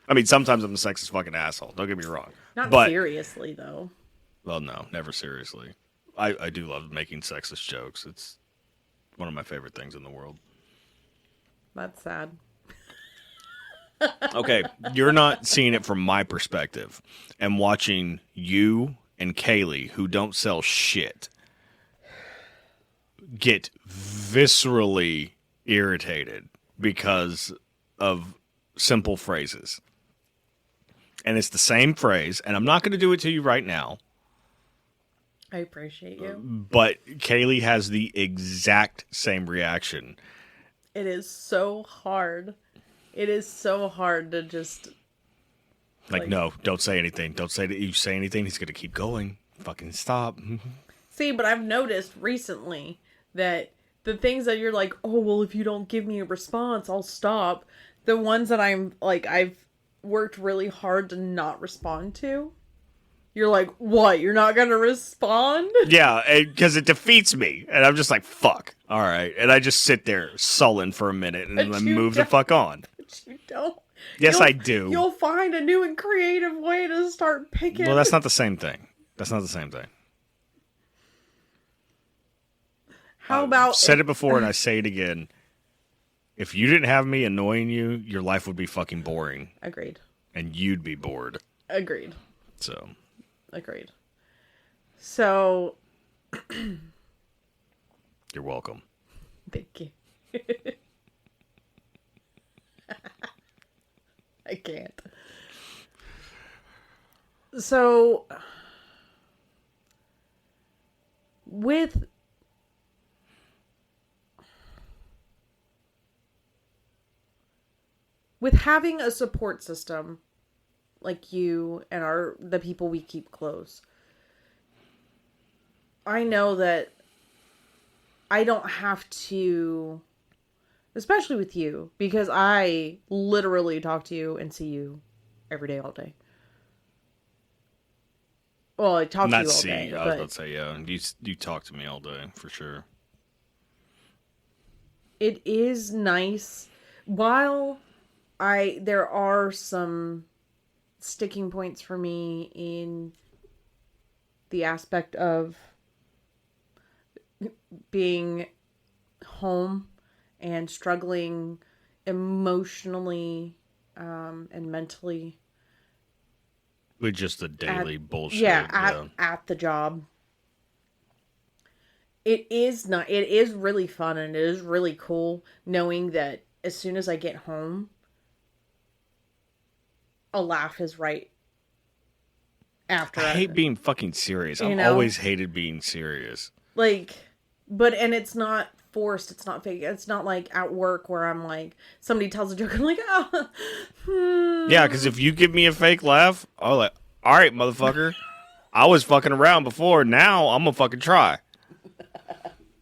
I mean, sometimes I'm a sexist fucking asshole. Don't get me wrong. not but, seriously though. Well, no, never seriously. I do love making sexist jokes. It's one of my favorite things in the world. That's sad. Okay, you're not seeing it from my perspective. And watching you and Kaylee, who don't sell shit, get viscerally irritated because of simple phrases. And it's the same phrase, and I'm not going to do it to you right now. I appreciate you. But Kaylee has the exact same reaction. It is so hard. It is so hard to just... Like, no, don't say anything. Don't say that you say anything. He's going to keep going. Fucking stop. See, but I've noticed recently that the things that you're like, oh, well, if you don't give me a response, I'll stop. The ones that I'm like, I've worked really hard to not respond to. You're like, what? You're not going to respond? Yeah, because it defeats me. And I'm just like, fuck. All right. And I just sit there sullen for a minute and then move the fuck on. But you don't. Yes, I do. You'll find a new and creative way to start picking. Well, that's not the same thing. That's not the same thing. How about... I've said it before and I say it again. If you didn't have me annoying you, your life would be fucking boring. Agreed. And you'd be bored. Agreed. So... Agreed. So... You're welcome. Thank you. I can't. So... With... With having a support system like you and the people we keep close, I know that I don't have to, especially with you, because I literally talk to you and see you every day, all day. Well, I talk to you all day. I was about to say, yeah, you talk to me all day, for sure. It is nice. While there are some sticking points for me in the aspect of being home and struggling emotionally and mentally With just the daily bullshit. At the job. It is really fun and it is really cool knowing that as soon as I get home, a laugh is right after. I hate being fucking serious. I've always hated being serious. And it's not forced. It's not fake. It's not like at work where I'm like, somebody tells a joke, I'm like, oh. Yeah, because if you give me a fake laugh, I'm like, all right, motherfucker. I was fucking around before. Now I'm gonna fucking try.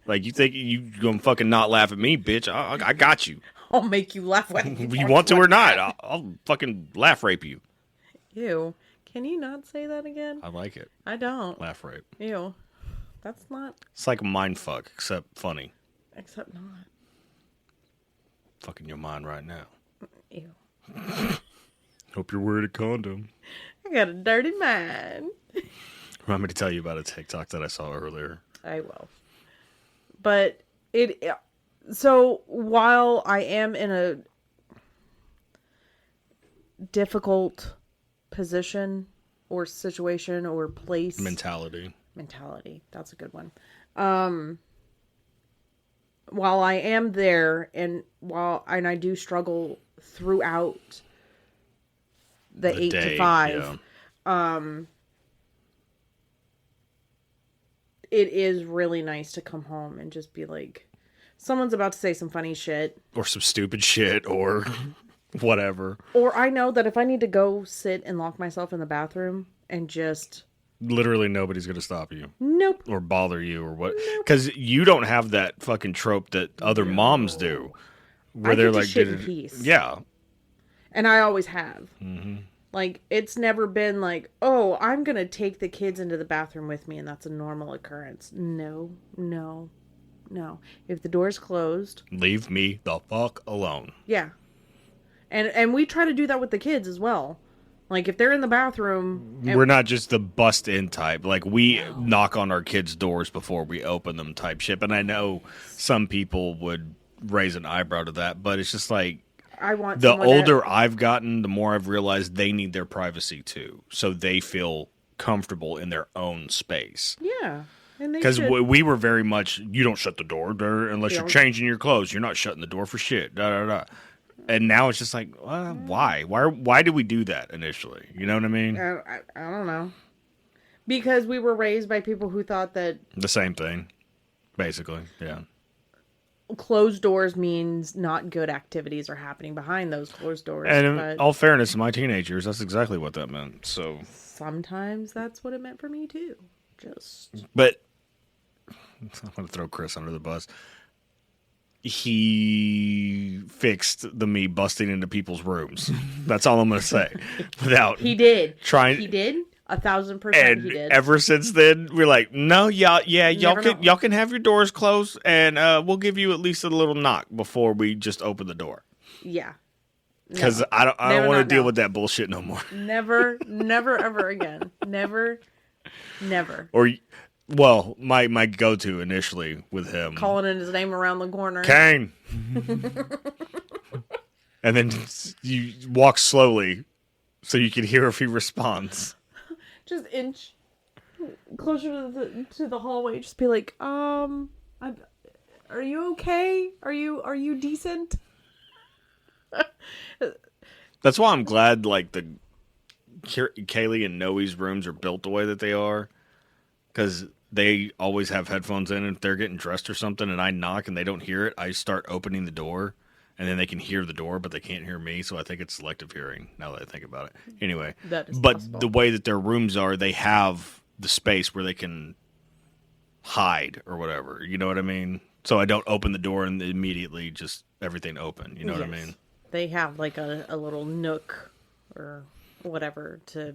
Like, you think you gonna fucking not laugh at me, bitch? I got you. I'll make you laugh when you want to or not. I'll fucking laugh rape you. Ew. Can you not say that again? I like it. I don't. Laugh rape. Ew. That's not... It's like a mind fuck, except funny. Except not. Fucking your mind right now. Ew. Hope you're wearing a condom. I got a dirty mind. Remind me to tell you about a TikTok that I saw earlier. I will. But so while I am in a difficult position or situation or place, Mentality, that's a good one. While I am there and I do struggle throughout the 8 to 5, it is really nice to come home and just be like, someone's about to say some funny shit. Or some stupid shit, or whatever. Or I know that if I need to go sit and lock myself in the bathroom and just Literally nobody's going to stop you Nope. or bother you or what. Because you don't have that fucking trope that other moms do. Where I they're get to like, shit in peace. Yeah. And I always have. Mm-hmm. Like, it's never been like, oh, I'm going to take the kids into the bathroom with me and that's a normal occurrence. No. If the door's closed. Leave me the fuck alone. Yeah. And we try to do that with the kids as well. Like, if they're in the bathroom... We're not just the bust-in type. Like, we knock on our kids' doors before we open them type shit. And I know some people would raise an eyebrow to that, but it's just like... I want the older I've gotten, the more I've realized they need their privacy, too. So they feel comfortable in their own space. Yeah. Because we were very much, you don't shut the door unless you're changing your clothes. You're not shutting the door for shit. And now it's just like, why? Why did we do that initially? You know what I mean? I don't know. Because we were raised by people who thought that... The same thing, basically, yeah. Closed doors means not good activities are happening behind those closed doors. And in all fairness, in my teenage years, that's exactly what that meant. So sometimes that's what it meant for me, too. But I'm going to throw Chris under the bus. He fixed me busting into people's rooms. That's all I'm going to say. He did. He did. 1,000% and he did. Ever since then, we're like, no, y'all can have your doors closed, and we'll give you at least a little knock before we just open the door. Yeah. Because I don't want to deal with that bullshit no more. Never, ever again. Never. Or, well, my go-to initially with him. Calling in his name around the corner. Kane! And then you walk slowly so you can hear if he responds. Just inch closer to the hallway. Just be like, are you okay? Are you decent? That's why I'm glad, like, the Kaylee and Noe's rooms are built the way that they are. Because they always have headphones in, and if they're getting dressed or something, and I knock and they don't hear it, I start opening the door. And then they can hear the door, but they can't hear me. So I think it's selective hearing, now that I think about it. Anyway, possible. The way that their rooms are, they have the space where they can hide or whatever. You know what I mean? So I don't open the door and immediately just everything open. You know what I mean? They have like a little nook or whatever to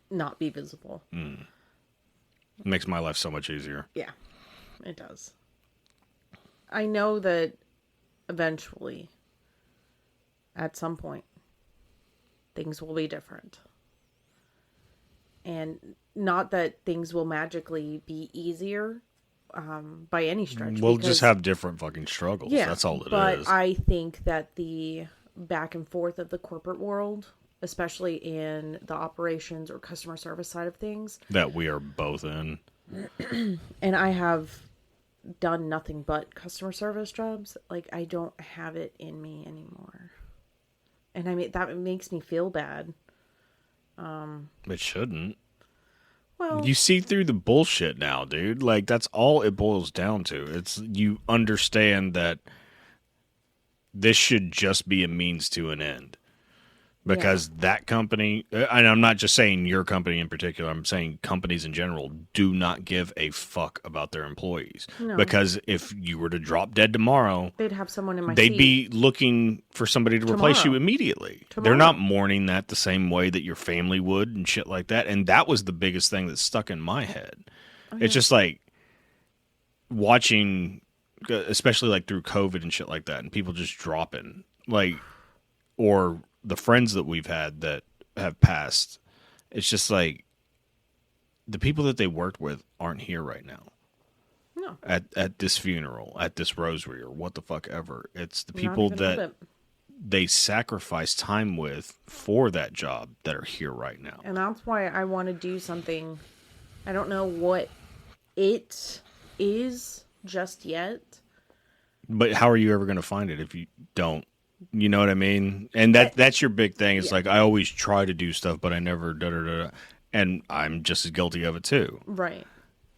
not be visible. It makes my life so much easier. Yeah, it does. I know that eventually, at some point, things will be different. And not that things will magically be easier by any stretch. We'll just have different fucking struggles. Yeah, that's all it is. But I think that the back and forth of the corporate world, especially in the operations or customer service side of things, that we are both in. And I have done nothing but customer service jobs. Like, I don't have it in me anymore. And I mean, that makes me feel bad. It shouldn't. Well, you see through the bullshit now, dude. Like, that's all it boils down to. It's, you understand that this should just be a means to an end. Because that company, and I'm not just saying your company in particular, I'm saying companies in general do not give a fuck about their employees. No. Because if you were to drop dead tomorrow, they'd have someone in my they'd seat. Be looking for somebody to replace you immediately. They're not mourning that the same way that your family would and shit like that. And that was the biggest thing that stuck in my head. Oh, yeah. It's just like watching, especially like through COVID and shit like that, and people just dropping, like, or the friends that we've had that have passed, it's just like the people that they worked with aren't here right now. No. At this funeral, at this rosary, or what the fuck ever. It's the people that they sacrifice time with for that job that are here right now. And that's why I want to do something. I don't know what it is just yet. But how are you ever going to find it if you don't? You know what I mean? And that's your big thing. It's like, I always try to do stuff, but I never da-da-da-da. And I'm just as guilty of it too. Right.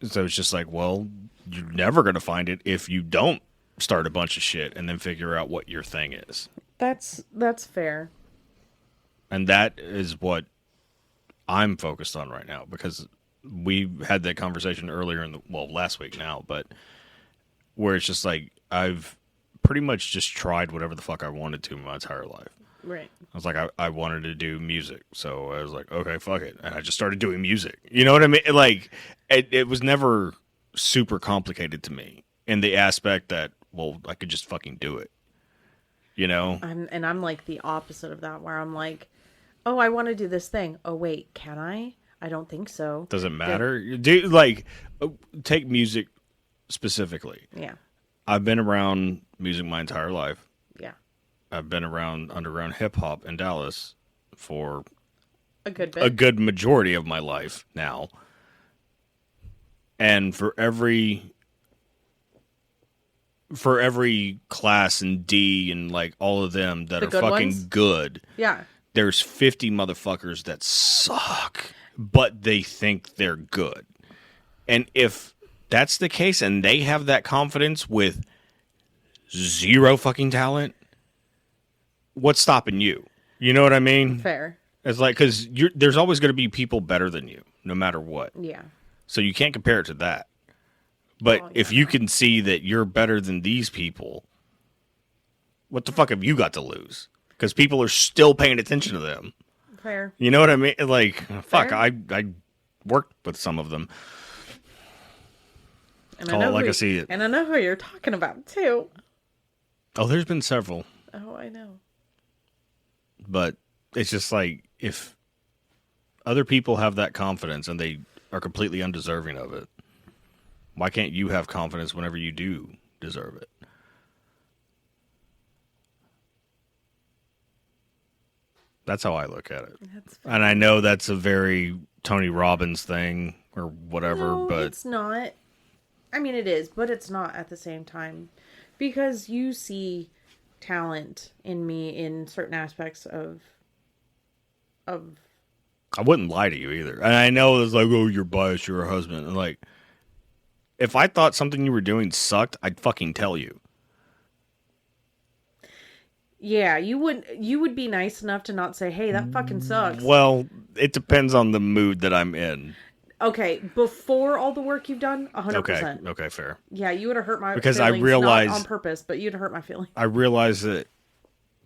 So it's just like, well, you're never going to find it if you don't start a bunch of shit and then figure out what your thing is. That's fair. And that is what I'm focused on right now, because we had that conversation earlier last week now, but where it's just like, I've pretty much just tried whatever the fuck I wanted to my entire life. Right. I was like, I wanted to do music, so I was like, okay, fuck it, and I just started doing music. You know what I mean? Like, it was never super complicated to me in the aspect that, well, I could just fucking do it. You know? I'm like the opposite of that, where I'm like, oh, I want to do this thing. Oh, wait, can I? I don't think so. Does it matter? Do like take music specifically. Yeah. I've been around music my entire life. Yeah. I've been around underground hip hop in Dallas for A good bit. a good majority of my life now. And for every class and D and like all of them that The are good fucking ones? good, Yeah. there's 50 motherfuckers that suck, but they think they're good. And if that's the case and they have that confidence with zero fucking talent, what's stopping you? You know what I mean? Fair. It's like, because there's always going to be people better than you, no matter what. Yeah. So you can't compare it to that. But if you can see that you're better than these people, what the fuck have you got to lose? Because people are still paying attention to them. Fair. You know what I mean? Like, fuck, Fair. I worked with some of them. And Call it like I see it. And I know who you're talking about, too. Oh, there's been several. Oh, I know. But it's just like, if other people have that confidence and they are completely undeserving of it, why can't you have confidence whenever you do deserve it? That's how I look at it. That's fair. And I know that's a very Tony Robbins thing or whatever, No, but it's not. I mean, it is, but it's not at the same time. Because you see talent in me in certain aspects of I wouldn't lie to you either. And I know it's like, oh, you're biased, you're a husband. And like, if I thought something you were doing sucked, I'd fucking tell you. yeah, you would be nice enough to not say, hey, that fucking sucks. Well, it depends on the mood that I'm in. Okay, before all the work you've done, 100%. Okay, fair. Yeah, you would have hurt my Because feelings. I realized- not on purpose, but you'd have hurt my feelings. I realized that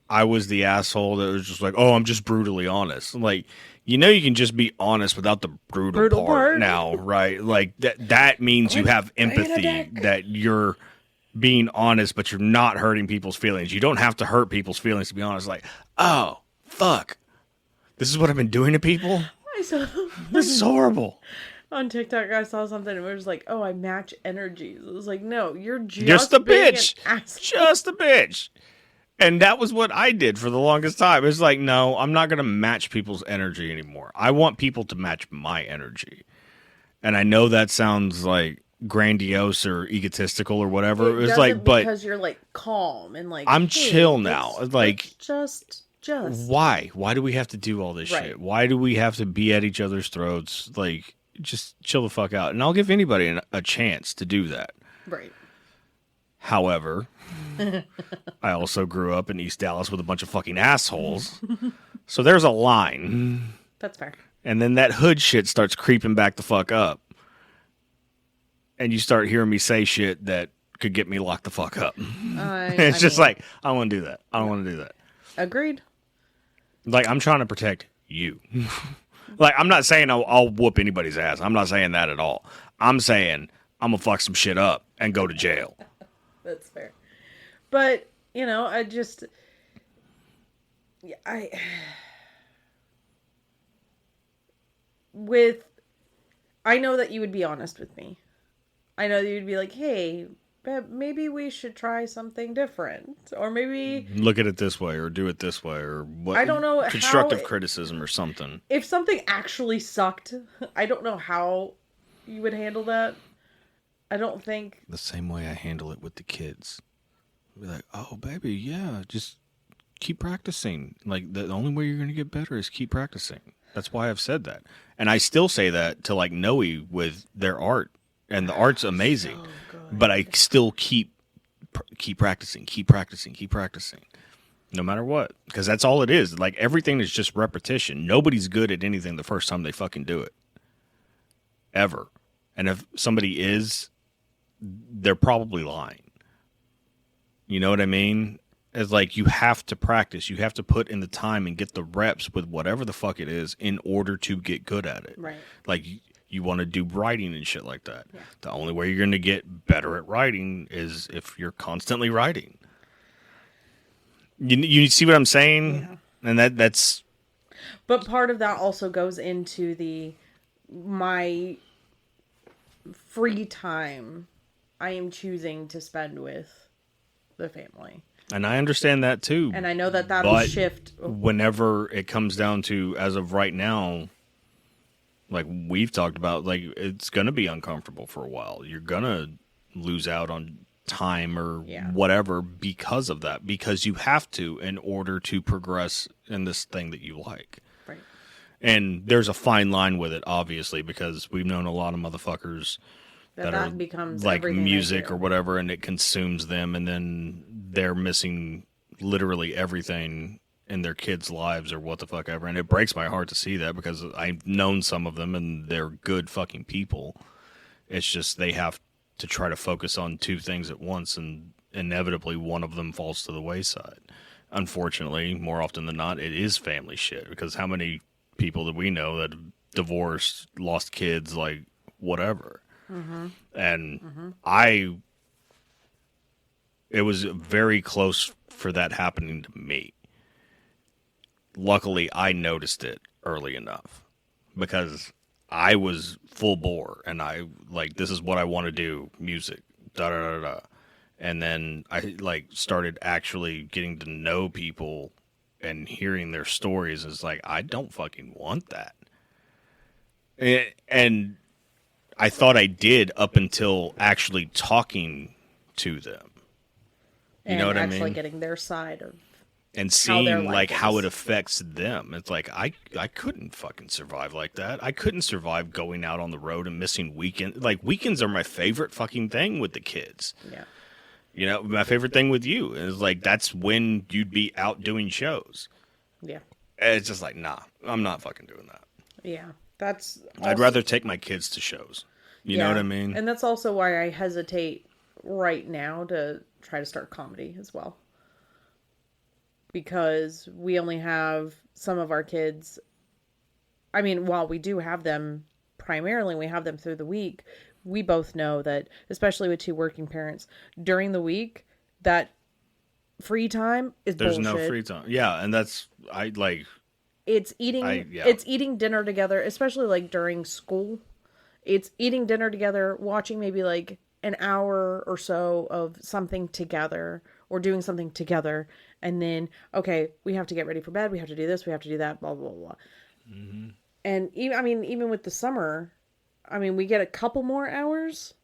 I was the asshole that was just like, oh, I'm just brutally honest. Like, you know, you can just be honest without the brutal part now, right? Like, that means you have empathy, that you're being honest, but you're not hurting people's feelings. You don't have to hurt people's feelings to be honest. Like, oh, fuck. This is what I've been doing to people? I saw This is horrible. on TikTok, I saw something and it was like, oh, I match energies. It was like, no, you're Just a being bitch. an asshole. Just a bitch. And that was what I did for the longest time. It's like, no, I'm not going to match people's energy anymore. I want people to match my energy. And I know that sounds like grandiose or egotistical or whatever. It's like, but because you're like calm and like I'm hey, chill now. Like, just why? Why do we have to do all this Right. shit? Why do we have to be at each other's throats? Like, just chill the fuck out. And I'll give anybody a chance to do that. right. However, I also grew up in East Dallas with a bunch of fucking assholes. So there's a line. That's fair. And then that hood shit starts creeping back the fuck up. And you start hearing me say shit that could get me locked the fuck up. It's just like, I don't want to do that. I don't want to do that. Agreed. Like, I'm trying to protect you. Like, I'm not saying I'll whoop anybody's ass. I'm not saying that at all. I'm saying I'm going to fuck some shit up and go to jail. That's fair. But, you know, I know that you would be honest with me. I know that you'd be like, hey, maybe we should try something different. Or maybe Look at it this way or do it this way or what. I don't know constructive how criticism or something. if something actually sucked, I don't know how you would handle that. I don't think The same way I handle it with the kids. Be like, oh, baby, yeah, just keep practicing. Like, the only way you're going to get better is keep practicing. That's why I've said that. And I still say that to, like, Noe with their art. And the art's amazing. so good. But I still keep practicing, keep practicing, keep practicing. No matter what. Because that's all it is. Like, everything is just repetition. Nobody's good at anything the first time they fucking do it. Ever. And if somebody is, they're probably lying. You know what I mean? It's like, you have to practice. You have to put in the time and get the reps with whatever the fuck it is in order to get good at it. Right. Like, you want to do writing and shit like that. Yeah. The only way you're going to get better at writing is if you're constantly writing. You see what I'm saying? Yeah. And that's... But part of that also goes into my free time I am choosing to spend with the family. And I understand that too. And I know that that'll shift. Whenever it comes down to, as of right now, like we've talked about, like, it's going to be uncomfortable for a while. You're going to lose out on time or whatever because of that. Because you have to in order to progress in this thing that you like. Right. And there's a fine line with it, obviously, because we've known a lot of motherfuckers that becomes like music or whatever, and it consumes them, and then they're missing literally everything in their kids' lives or what the fuck ever. And it breaks my heart to see that, because I've known some of them and they're good fucking people. It's just they have to try to focus on two things at once, and inevitably one of them falls to the wayside. Unfortunately, more often than not, it is family shit, because how many people that we know that divorced, lost kids, like whatever. Mm-hmm. And it was very close for that happening to me. Luckily, I noticed it early enough, because I was full bore and I like, this is what I want to do, music, da da da da. And then I like started actually getting to know people and hearing their stories. It's like, I don't fucking want that. And I thought I did up until actually talking to them. You know what I mean? Actually getting their side of and seeing like how it affects them. It's like, I couldn't fucking survive like that. I couldn't survive going out on the road and missing weekends. Like, weekends are my favorite fucking thing with the kids. Yeah. You know, my favorite thing with you is like, that's when you'd be out doing shows. Yeah. And it's just like, nah, I'm not fucking doing that. Yeah. That's I'd rather take my kids to shows. You know what I mean? And that's also why I hesitate right now to try to start comedy as well. Because we only have some of our kids. I mean, while we do have them primarily, we have them through the week. We both know that, especially with two working parents, during the week, that free time is There's bullshit. no free time. Yeah, and that's, I like... It's eating dinner together, especially like during school. It's eating dinner together, watching maybe like an hour or so of something together, or doing something together. And then, okay, we have to get ready for bed. We have to do this. We have to do that, blah, blah, blah. Mm-hmm. And even with the summer, I mean, we get a couple more hours,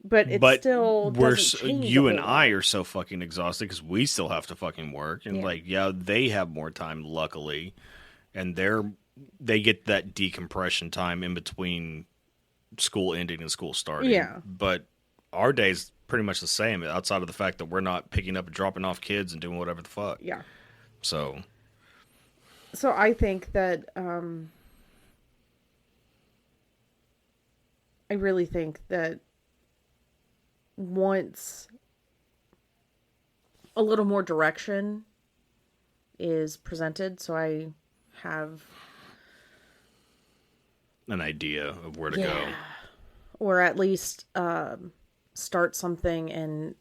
but still doesn't change. You and I are so fucking exhausted because we still have to fucking work. And they have more time, luckily. And they get that decompression time in between school ending and school starting. Yeah. But our day's pretty much the same, outside of the fact that we're not picking up and dropping off kids and doing whatever the fuck. Yeah. So I think that I really think that once a little more direction is presented, so I have an idea of where to go. Or at least start something, and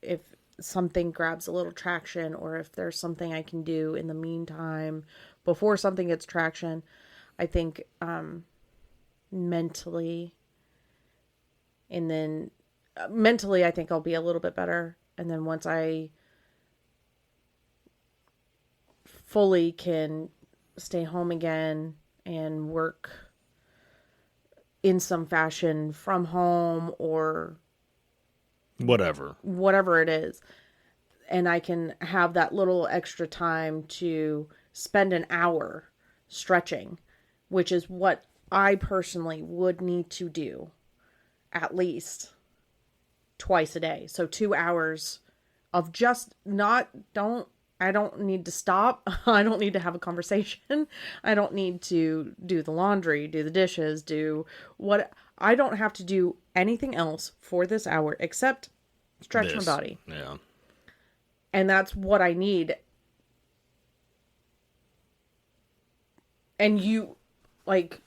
if something grabs a little traction, or if there's something I can do in the meantime before something gets traction, I think mentally I think I'll be a little bit better. And then once I fully can stay home again and work in some fashion from home or whatever it is, and I can have that little extra time to spend an hour stretching, which is what I personally would need to do at least twice a day. So 2 hours of just don't I don't need to stop. I don't need to have a conversation. I don't need to do the laundry, do the dishes, do what. I don't have to do anything else for this hour except stretch my body. Yeah. And that's what I need. And you, like,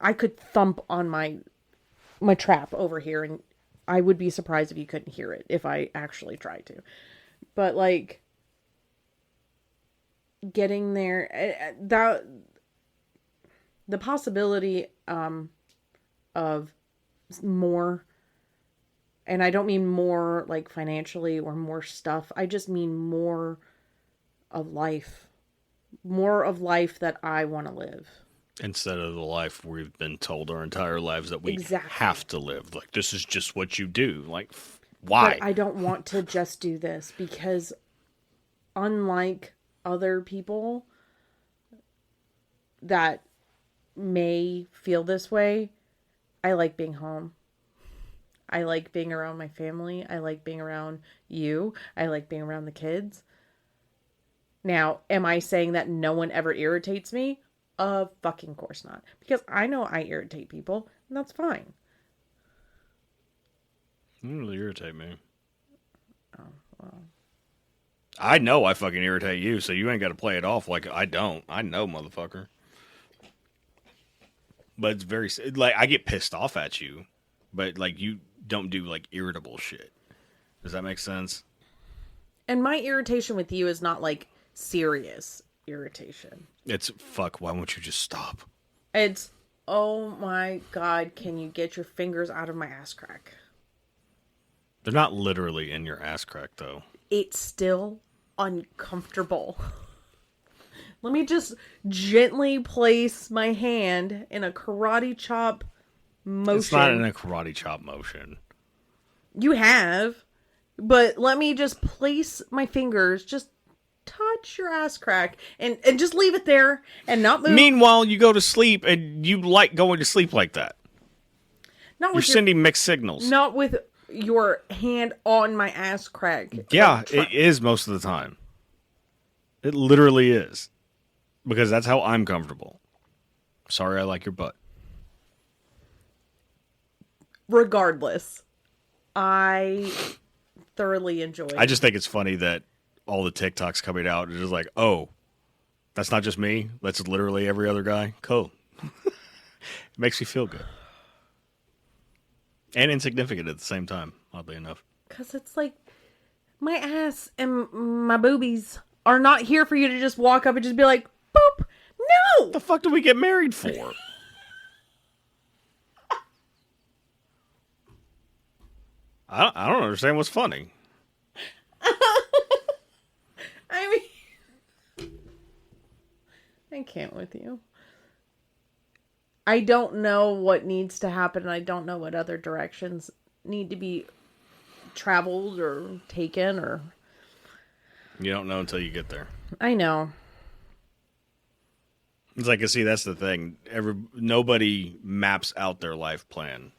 I could thump on my trap over here, and I would be surprised if you couldn't hear it if I actually tried to. But, like, getting there, the possibility of more, and I don't mean more, like, financially or more stuff. I just mean more of life. More of life that I want to live. Instead of the life we've been told our entire lives that we Exactly. have to live. Like, this is just what you do. Like, why? But I don't want to just do this because unlike other people that may feel this way, I like being home. I like being around my family. I like being around you. I like being around the kids. Now, am I saying that no one ever irritates me? Fucking course not. Because I know I irritate people, and that's fine. You don't really irritate me. Oh, well. I know I fucking irritate you, so you ain't got to play it off like I don't. I know, motherfucker. But it's very... Like, I get pissed off at you, but, like, you don't do, like, irritable shit. Does that make sense? And my irritation with you is not, like, serious irritation. It's, fuck, why won't you just stop? It's, oh my god, can you get your fingers out of my ass crack? They're not literally in your ass crack, though. It's still uncomfortable. Let me just gently place my hand in a karate chop motion. It's not in a karate chop motion. You have. But let me just place my fingers, just touch your ass crack, and just leave it there and not move. Meanwhile, you go to sleep, and you like going to sleep like that. Not You're with sending mixed signals. Not with your hand on my ass crack. Yeah, it is most of the time. It literally is. Because that's how I'm comfortable. Sorry, I like your butt. Regardless, I thoroughly enjoy it. I just think it's funny that all the TikToks coming out is just like, oh, that's not just me. That's literally every other guy. Cool. It makes me feel good. And insignificant at the same time, oddly enough. Because it's like, my ass and my boobies are not here for you to just walk up and just be like, boop. No! What the fuck did we get married for? I don't understand what's funny. I mean, I can't with you. I don't know what needs to happen, and I don't know what other directions need to be traveled or taken, or... You don't know until you get there. I know. It's like, see, that's the thing. Nobody maps out their life plan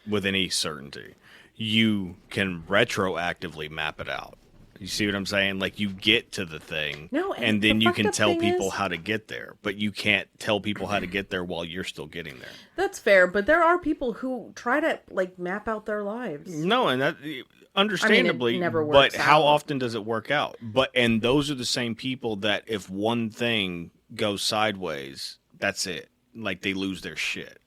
with any certainty. You can retroactively map it out. You see what I'm saying? Like, you get to the thing, no, and then you can tell people is, how to get there, but you can't tell people how to get there while you're still getting there. That's fair, but there are people who try to, like, map out their lives. No, and that, understandably, I mean, it never but works how out. often does it work out? And those are the same people that if one thing goes sideways, that's it. Like, they lose their shit.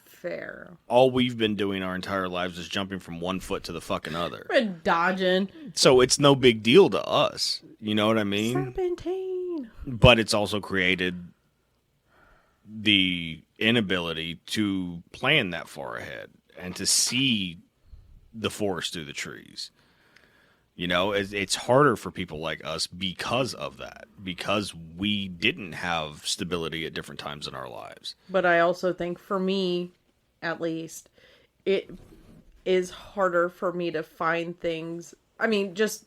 Fair. All we've been doing our entire lives is jumping from one foot to the fucking other. We're dodging. So it's no big deal to us. You know what I mean? Serpentine. But it's also created the inability to plan that far ahead and to see the forest through the trees. You know, it's harder for people like us because of that. Because we didn't have stability at different times in our lives. But I also think for me, at least, it is harder for me to find things. I mean, just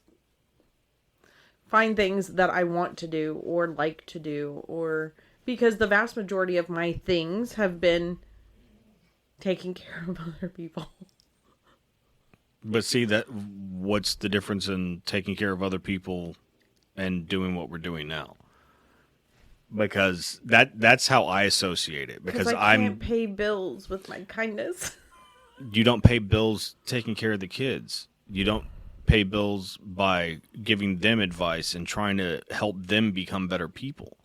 find things that I want to do or like to do, or because the vast majority of my things have been taking care of other people. But see, that what's the difference in taking care of other people and doing what we're doing now? Because that's how I associate it. Because I can't pay bills with my kindness. You don't pay bills taking care of the kids. You don't pay bills by giving them advice and trying to help them become better people.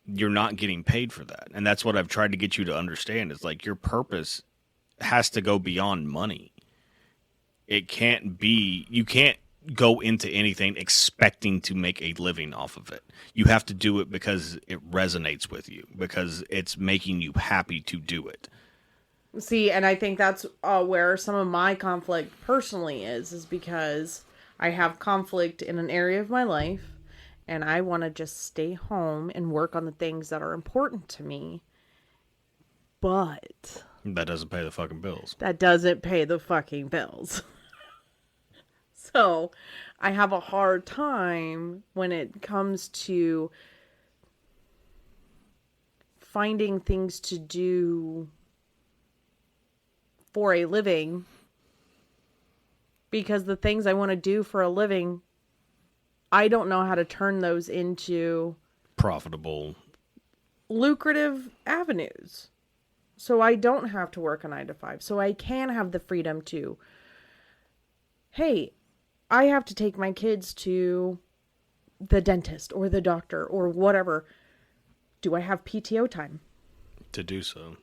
You're not getting paid for that. And that's what I've tried to get you to understand. Is like your purpose has to go beyond money. It can't be, you can't go into anything expecting to make a living off of it. You have to do it because it resonates with you, because it's making you happy to do it. See, and I think that's where some of my conflict personally is because I have conflict in an area of my life, and I want to just stay home and work on the things that are important to me. But that doesn't pay the fucking bills. That doesn't pay the fucking bills. So I have a hard time when it comes to finding things to do for a living, because the things I want to do for a living, I don't know how to turn those into profitable, lucrative avenues. So I don't have to work a 9 to 5. So I can have the freedom to, hey, I have to take my kids to the dentist or the doctor or whatever. Do I have PTO time to do so?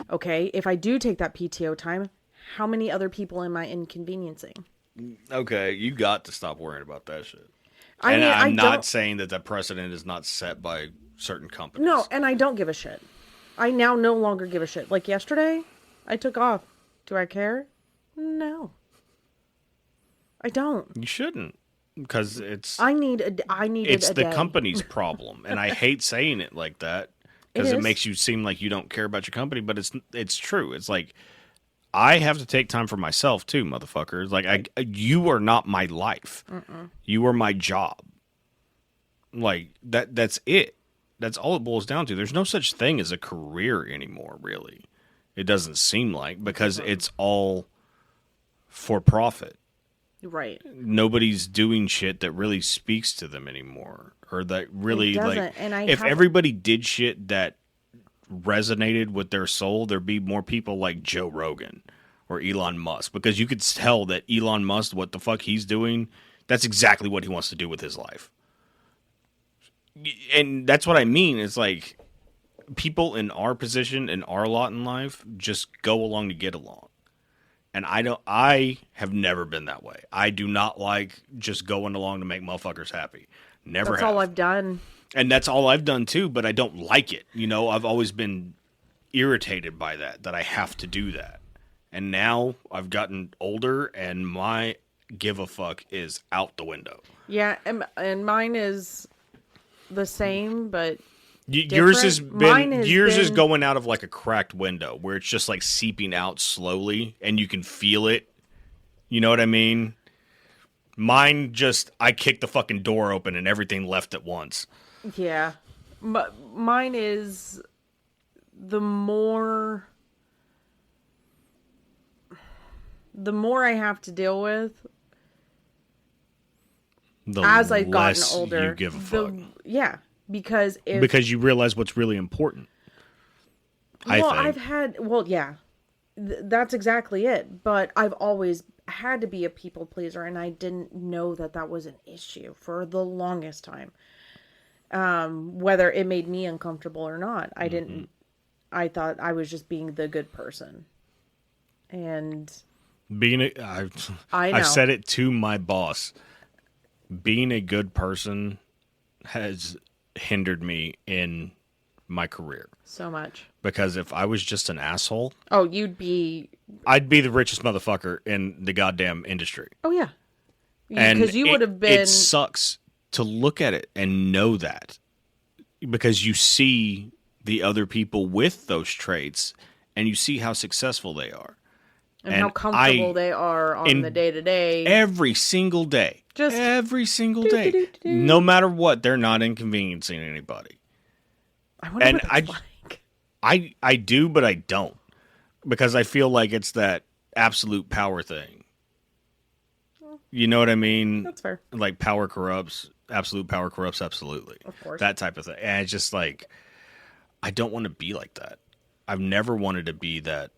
Okay, if I do take that PTO time, how many other people am I inconveniencing? Okay, you got to stop worrying about that shit. I'm not saying that the precedent is not set by certain companies. No, and I don't give a shit. I now no longer give a shit. Like yesterday, I took off. Do I care? No. I don't. You shouldn't, because it's... I needed it's a the day. company's problem, and I hate saying it like that. Because it makes you seem like you don't care about your company, but it's true. It's like, I have to take time for myself too, motherfuckers. Like, you are not my life. You are my job. Like, that's it. That's all it boils down to. There's no such thing as a career anymore, really. It doesn't seem like, because it's all for profit. Right. Nobody's doing shit that really speaks to them anymore. Or that really, like, and if everybody did shit that resonated with their soul, there'd be more people like Joe Rogan or Elon Musk. Because you could tell that Elon Musk, what the fuck he's doing, that's exactly what he wants to do with his life. And that's what I mean. It's like, people in our position, in our lot in life, just go along to get along. And I have never been that way. I do not like just going along to make motherfuckers happy. Never have. That's all I've done. And that's all I've done too, but I don't like it. You know, I've always been irritated by that I have to do that. And now I've gotten older and my give a fuck is out the window. Yeah, and mine is the same, but yours has been is going out of like a cracked window where it's just like seeping out slowly and you can feel it. You know what I mean? Mine just, I kicked the fucking door open and everything left at once. Yeah. But mine is the more I have to deal with as I've gotten older. You give a fuck. Yeah. Because you realize what's really important. I've had, yeah, that's exactly it. But I've always had to be a people pleaser, and I didn't know that was an issue for the longest time. Whether it made me uncomfortable or not, I didn't. I thought I was just being the good person, and I've said it to my boss. Being a good person has hindered me in my career so much, because if I was just an asshole, I'd be the richest motherfucker in the goddamn industry. Oh yeah, because you would have been. It sucks to look at it and know that, because you see the other people with those traits and you see how successful they are and how comfortable they are on the day-to-day. Every single day. Just every single day. No matter what, they're not inconveniencing anybody. I wonder what that's like. I do, but I don't. Because I feel like it's that absolute power thing. You know what I mean? That's fair. Like power corrupts, absolute power corrupts absolutely. Of course. That type of thing. And it's just like, I don't want to be like that. I've never wanted to be that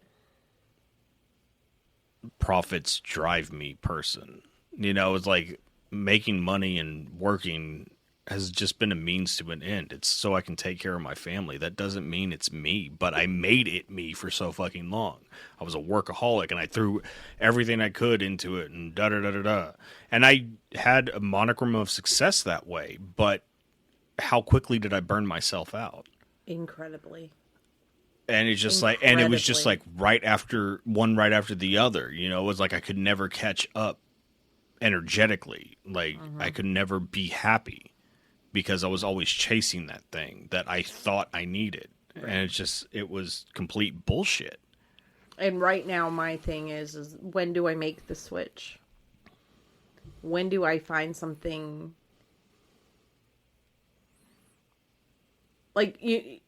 profits drive me person. You know, it's like making money and working has just been a means to an end. It's so I can take care of my family. That doesn't mean it's me, but I made it me for so fucking long. I was a workaholic and I threw everything I could into it and da-da-da-da-da. And I had a monochrome of success that way, but how quickly did I burn myself out? Incredibly. And it's just like, and it was just like right after the other, you know, it was like I could never catch up energetically. Like I could never be happy because I was always chasing that thing that I thought I needed. Right. And it was complete bullshit. And right now my thing is when do I make the switch? When do I find something like you?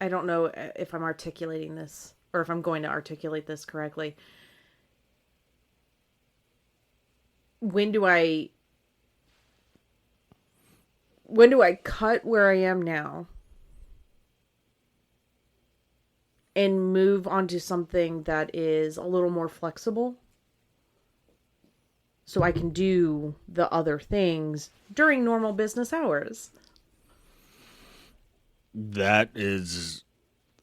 I don't know if I'm articulating this or if I'm going to articulate this correctly. When do I cut where I am now and move on to something that is a little more flexible so I can do the other things during normal business hours? That is,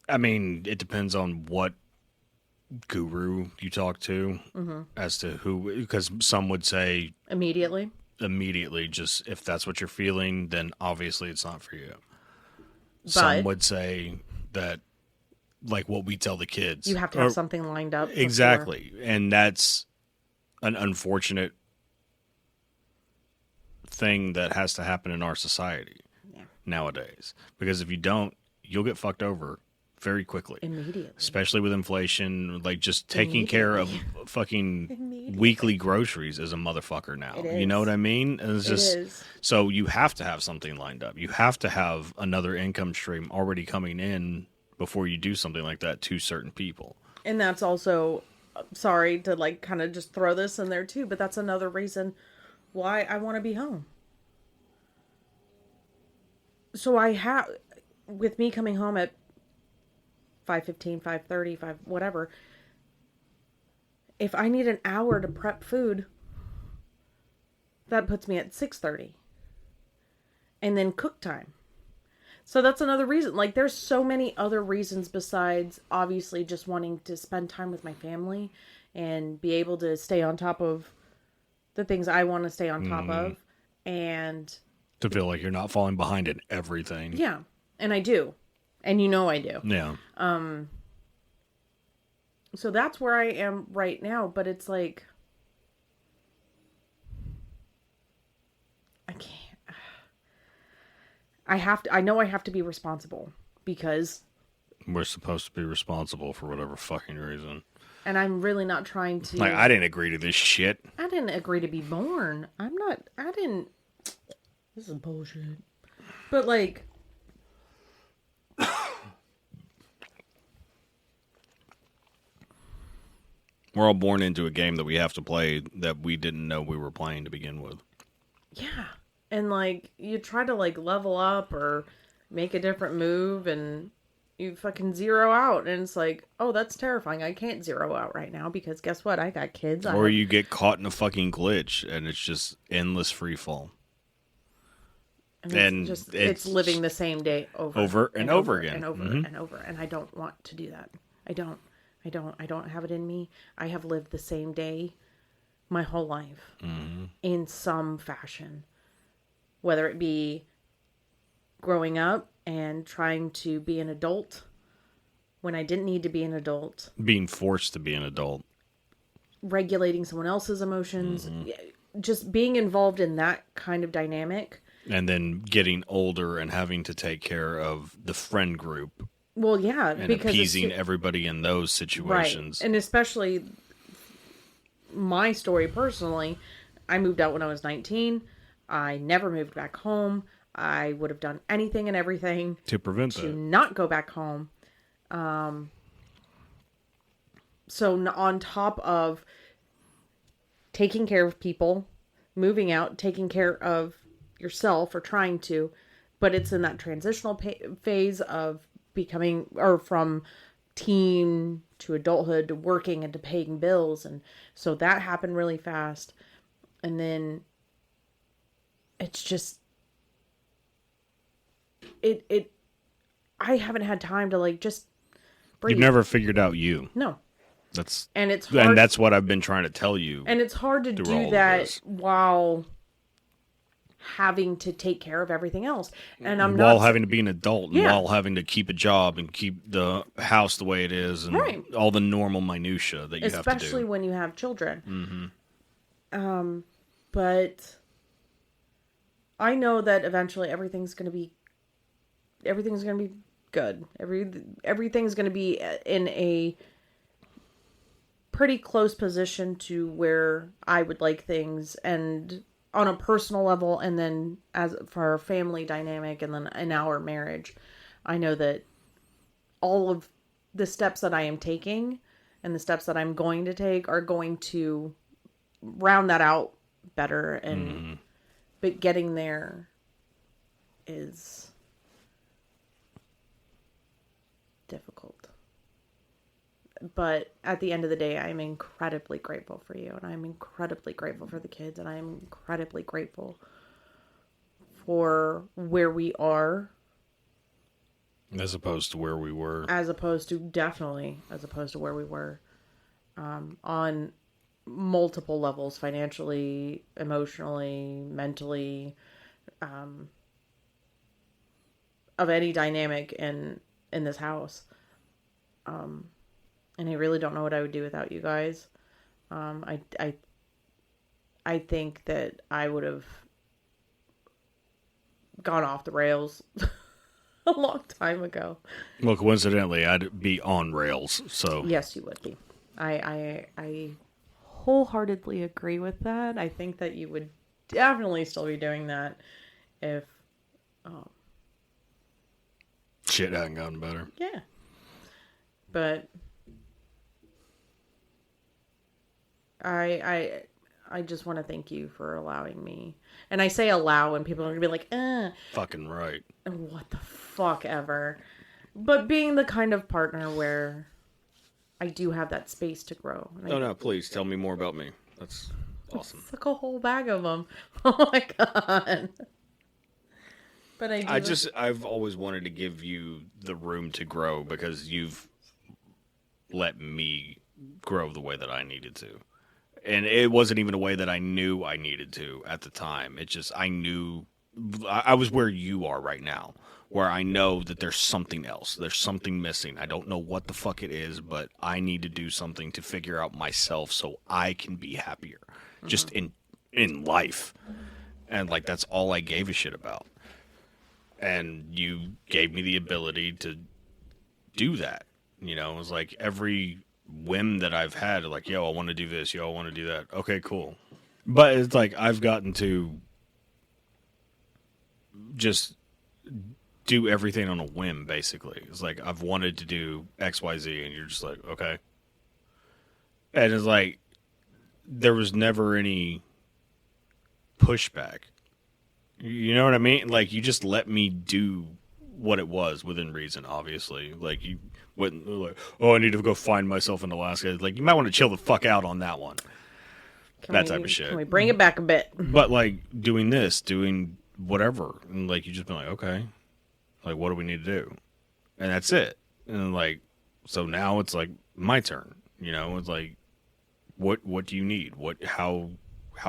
I mean, it depends on what guru you talk to as to who, because some would say immediately, just if that's what you're feeling, then obviously it's not for you. But some would say that, like what we tell the kids, you have to have something lined up. Exactly. And that's an unfortunate thing that has to happen in our society nowadays, because if you don't, you'll get fucked over very quickly. Immediately. Especially with inflation, like just taking care of fucking weekly groceries is a motherfucker now. You know what I mean? It's just, so you have to have something lined up. You have to have another income stream already coming in before you do something like that to certain people. And that's also, sorry to like kind of just throw this in there too, but that's another reason why I want to be home. So with me coming home at 5:15, 5:30, 5 whatever, if I need an hour to prep food, that puts me at 6:30. And then cook time. So that's another reason. Like there's so many other reasons besides obviously just wanting to spend time with my family and be able to stay on top of the things I want to stay on top of, and to feel like you're not falling behind in everything. Yeah. And I do. And you know I do. Yeah. So that's where I am right now, but it's like I can't. I know I have to be responsible because we're supposed to be responsible for whatever fucking reason. And I'm really not trying to, like, I didn't agree to this shit. I didn't agree to be born. This is bullshit. But like we're all born into a game that we have to play that we didn't know we were playing to begin with. Yeah. And like you try to like level up or make a different move and you fucking zero out, and it's like, oh, that's terrifying. I can't zero out right now because guess what? I got kids. Or you get caught in a fucking glitch and it's just endless free fall. And it's living the same day over and over again. And over and over. And I don't want to do that. I don't have it in me. I have lived the same day my whole life in some fashion. Whether it be growing up and trying to be an adult when I didn't need to be an adult. Being forced to be an adult. Regulating someone else's emotions. Just being involved in that kind of dynamic. And then getting older and having to take care of the friend group. Well, yeah. And because appeasing everybody in those situations. Right. And especially my story personally, I moved out when I was 19. I never moved back home. I would have done anything and everything to prevent that. To not go back home. So on top of taking care of people, moving out, taking care of yourself or trying to, but it's in that transitional phase of becoming, or from teen to adulthood to working and to paying bills. And so that happened really fast. And then it's just, I haven't had time to like just breathe. You've never figured out you. No. And it's hard, and that's what I've been trying to tell you. And it's hard to do that while having to take care of everything else. And I'm while not having to be an adult, and while having to keep a job and keep the house the way it is, and all the normal minutia that you have to do. Especially when you have children. Mm-hmm. But I know that eventually everything's going to be good. Everything's going to be in a pretty close position to where I would like things, and on a personal level, and then as for our family dynamic, and then in our marriage, I know that all of the steps that I am taking and the steps that I'm going to take are going to round that out better. And but getting there is difficult. But at the end of the day, I'm incredibly grateful for you, and I'm incredibly grateful for the kids, and I'm incredibly grateful for where we are. As opposed to where we were. Definitely as opposed to where we were. On multiple levels, financially, emotionally, mentally, of any dynamic in this house. And I really don't know what I would do without you guys. I think that I would have gone off the rails a long time ago. Well, coincidentally, I'd be on rails, so... Yes, you would be. I wholeheartedly agree with that. I think that you would definitely still be doing that if... shit hadn't gotten better. Yeah. But... I just want to thank you for allowing me. And I say allow, and people are going to be like, Fucking right. What the fuck ever. But being the kind of partner where I do have that space to grow. No, please, tell me more about me. That's awesome. It's like a whole bag of them. Oh my god. But I've always wanted to give you the room to grow, because you've let me grow the way that I needed to. And it wasn't even a way that I knew I needed to at the time. It just, I knew I was where you are right now, where I know that there's something else. There's something missing. I don't know what the fuck it is, but I need to do something to figure out myself so I can be happier just in life. And like, that's all I gave a shit about. And you gave me the ability to do that. You know, it was like every whim that I've had, like, yo, I want to do this, yo, I want to do that. Okay, cool. But it's like I've gotten to just do everything on a whim, basically. It's like I've wanted to do XYZ, and you're just like, okay. And it's like there was never any pushback. You know what I mean? Like, you just let me do what it was within reason, obviously. Like, you wouldn't, like, oh, I need to go find myself in Alaska. Like, you might want to chill the fuck out on that one. Type of shit. Can we bring it back a bit? But, like, doing this, doing whatever, and, like, you just been like, okay, like, what do we need to do? And that's it. And, like, so now it's, like, my turn. You know, it's like, what do you need? How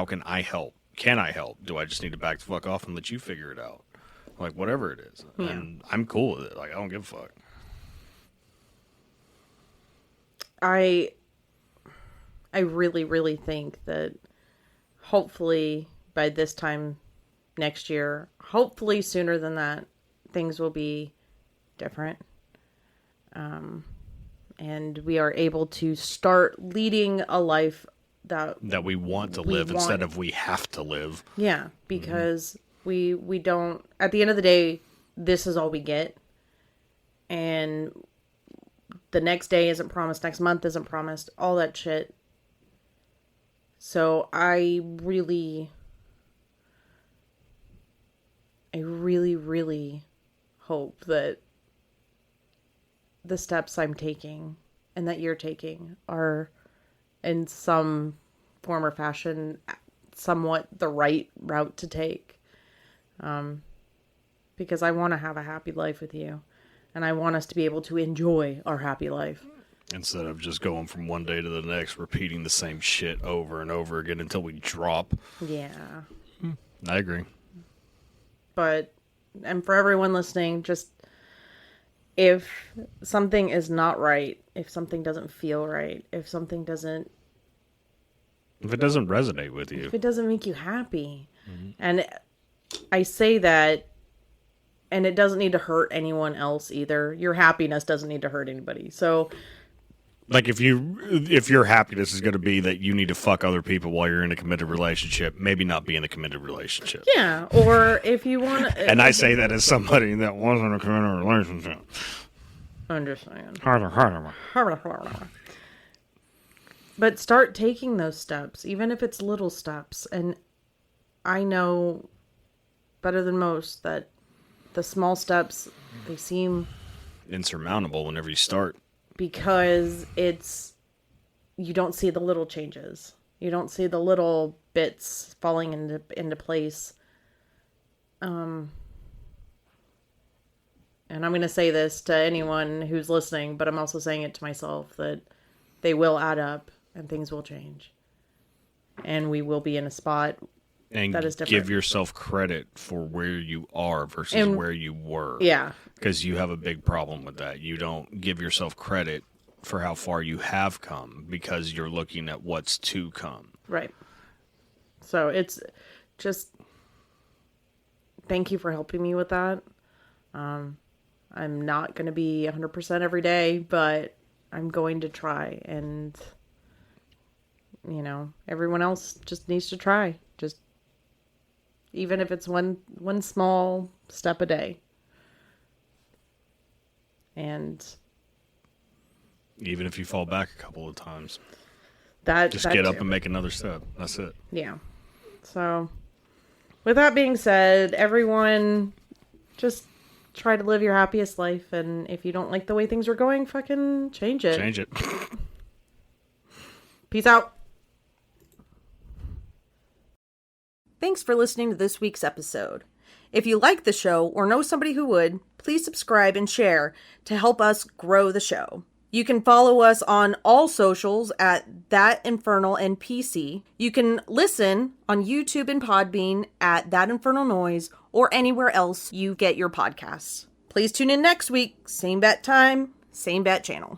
can I help? Can I help? Do I just need to back the fuck off and let you figure it out? Like, whatever it is. Yeah. And I'm cool with it. Like, I don't give a fuck. I really, really think that hopefully by this time next year, hopefully sooner than that, things will be different. And we are able to start leading a life that we want to live instead of we have to live. Yeah, because we don't, at the end of the day, this is all we get. And the next day isn't promised, next month isn't promised, all that shit. So I really, really hope that the steps I'm taking and that you're taking are in some form or fashion somewhat the right route to take. Because I want to have a happy life with you. And I want us to be able to enjoy our happy life. Instead of just going from one day to the next, repeating the same shit over and over again until we drop. Yeah. I agree. But, and for everyone listening, just if something is not right, if something doesn't feel right, if it doesn't resonate with you, if it doesn't make you happy, and I say that, and it doesn't need to hurt anyone else either. Your happiness doesn't need to hurt anybody. So, like if your happiness is going to be that you need to fuck other people while you're in a committed relationship, maybe not be in a committed relationship. Yeah, or if you want to... And I say that as somebody that wasn't in a committed relationship. Understand. Harder. But start taking those steps, even if it's little steps. And I know better than most that the small steps, they seem insurmountable whenever you start. Because you don't see the little changes. You don't see the little bits falling into place. And I'm going to say this to anyone who's listening, but I'm also saying it to myself, that they will add up and things will change. And we will be in a spot and that is different. Give yourself credit for where you are versus where you were. Yeah. Because you have a big problem with that. You don't give yourself credit for how far you have come because you're looking at what's to come. Right. So it's just, thank you for helping me with that. I'm not going to be 100% every day, but I'm going to try. And, everyone else just needs to try. Just, even if it's one small step a day. And even if you fall back a couple of times, just get up and make another step. That's it. Yeah. So, with that being said, everyone, just try to live your happiest life. And if you don't like the way things are going, fucking change it. Change it. Peace out. Thanks for listening to this week's episode. If you like the show or know somebody who would, please subscribe and share to help us grow the show. You can follow us on all socials at thatinfernalnpc. You can listen on YouTube and Podbean at That Infernal Noise or anywhere else you get your podcasts. Please tune in next week. Same bat time, same bat channel.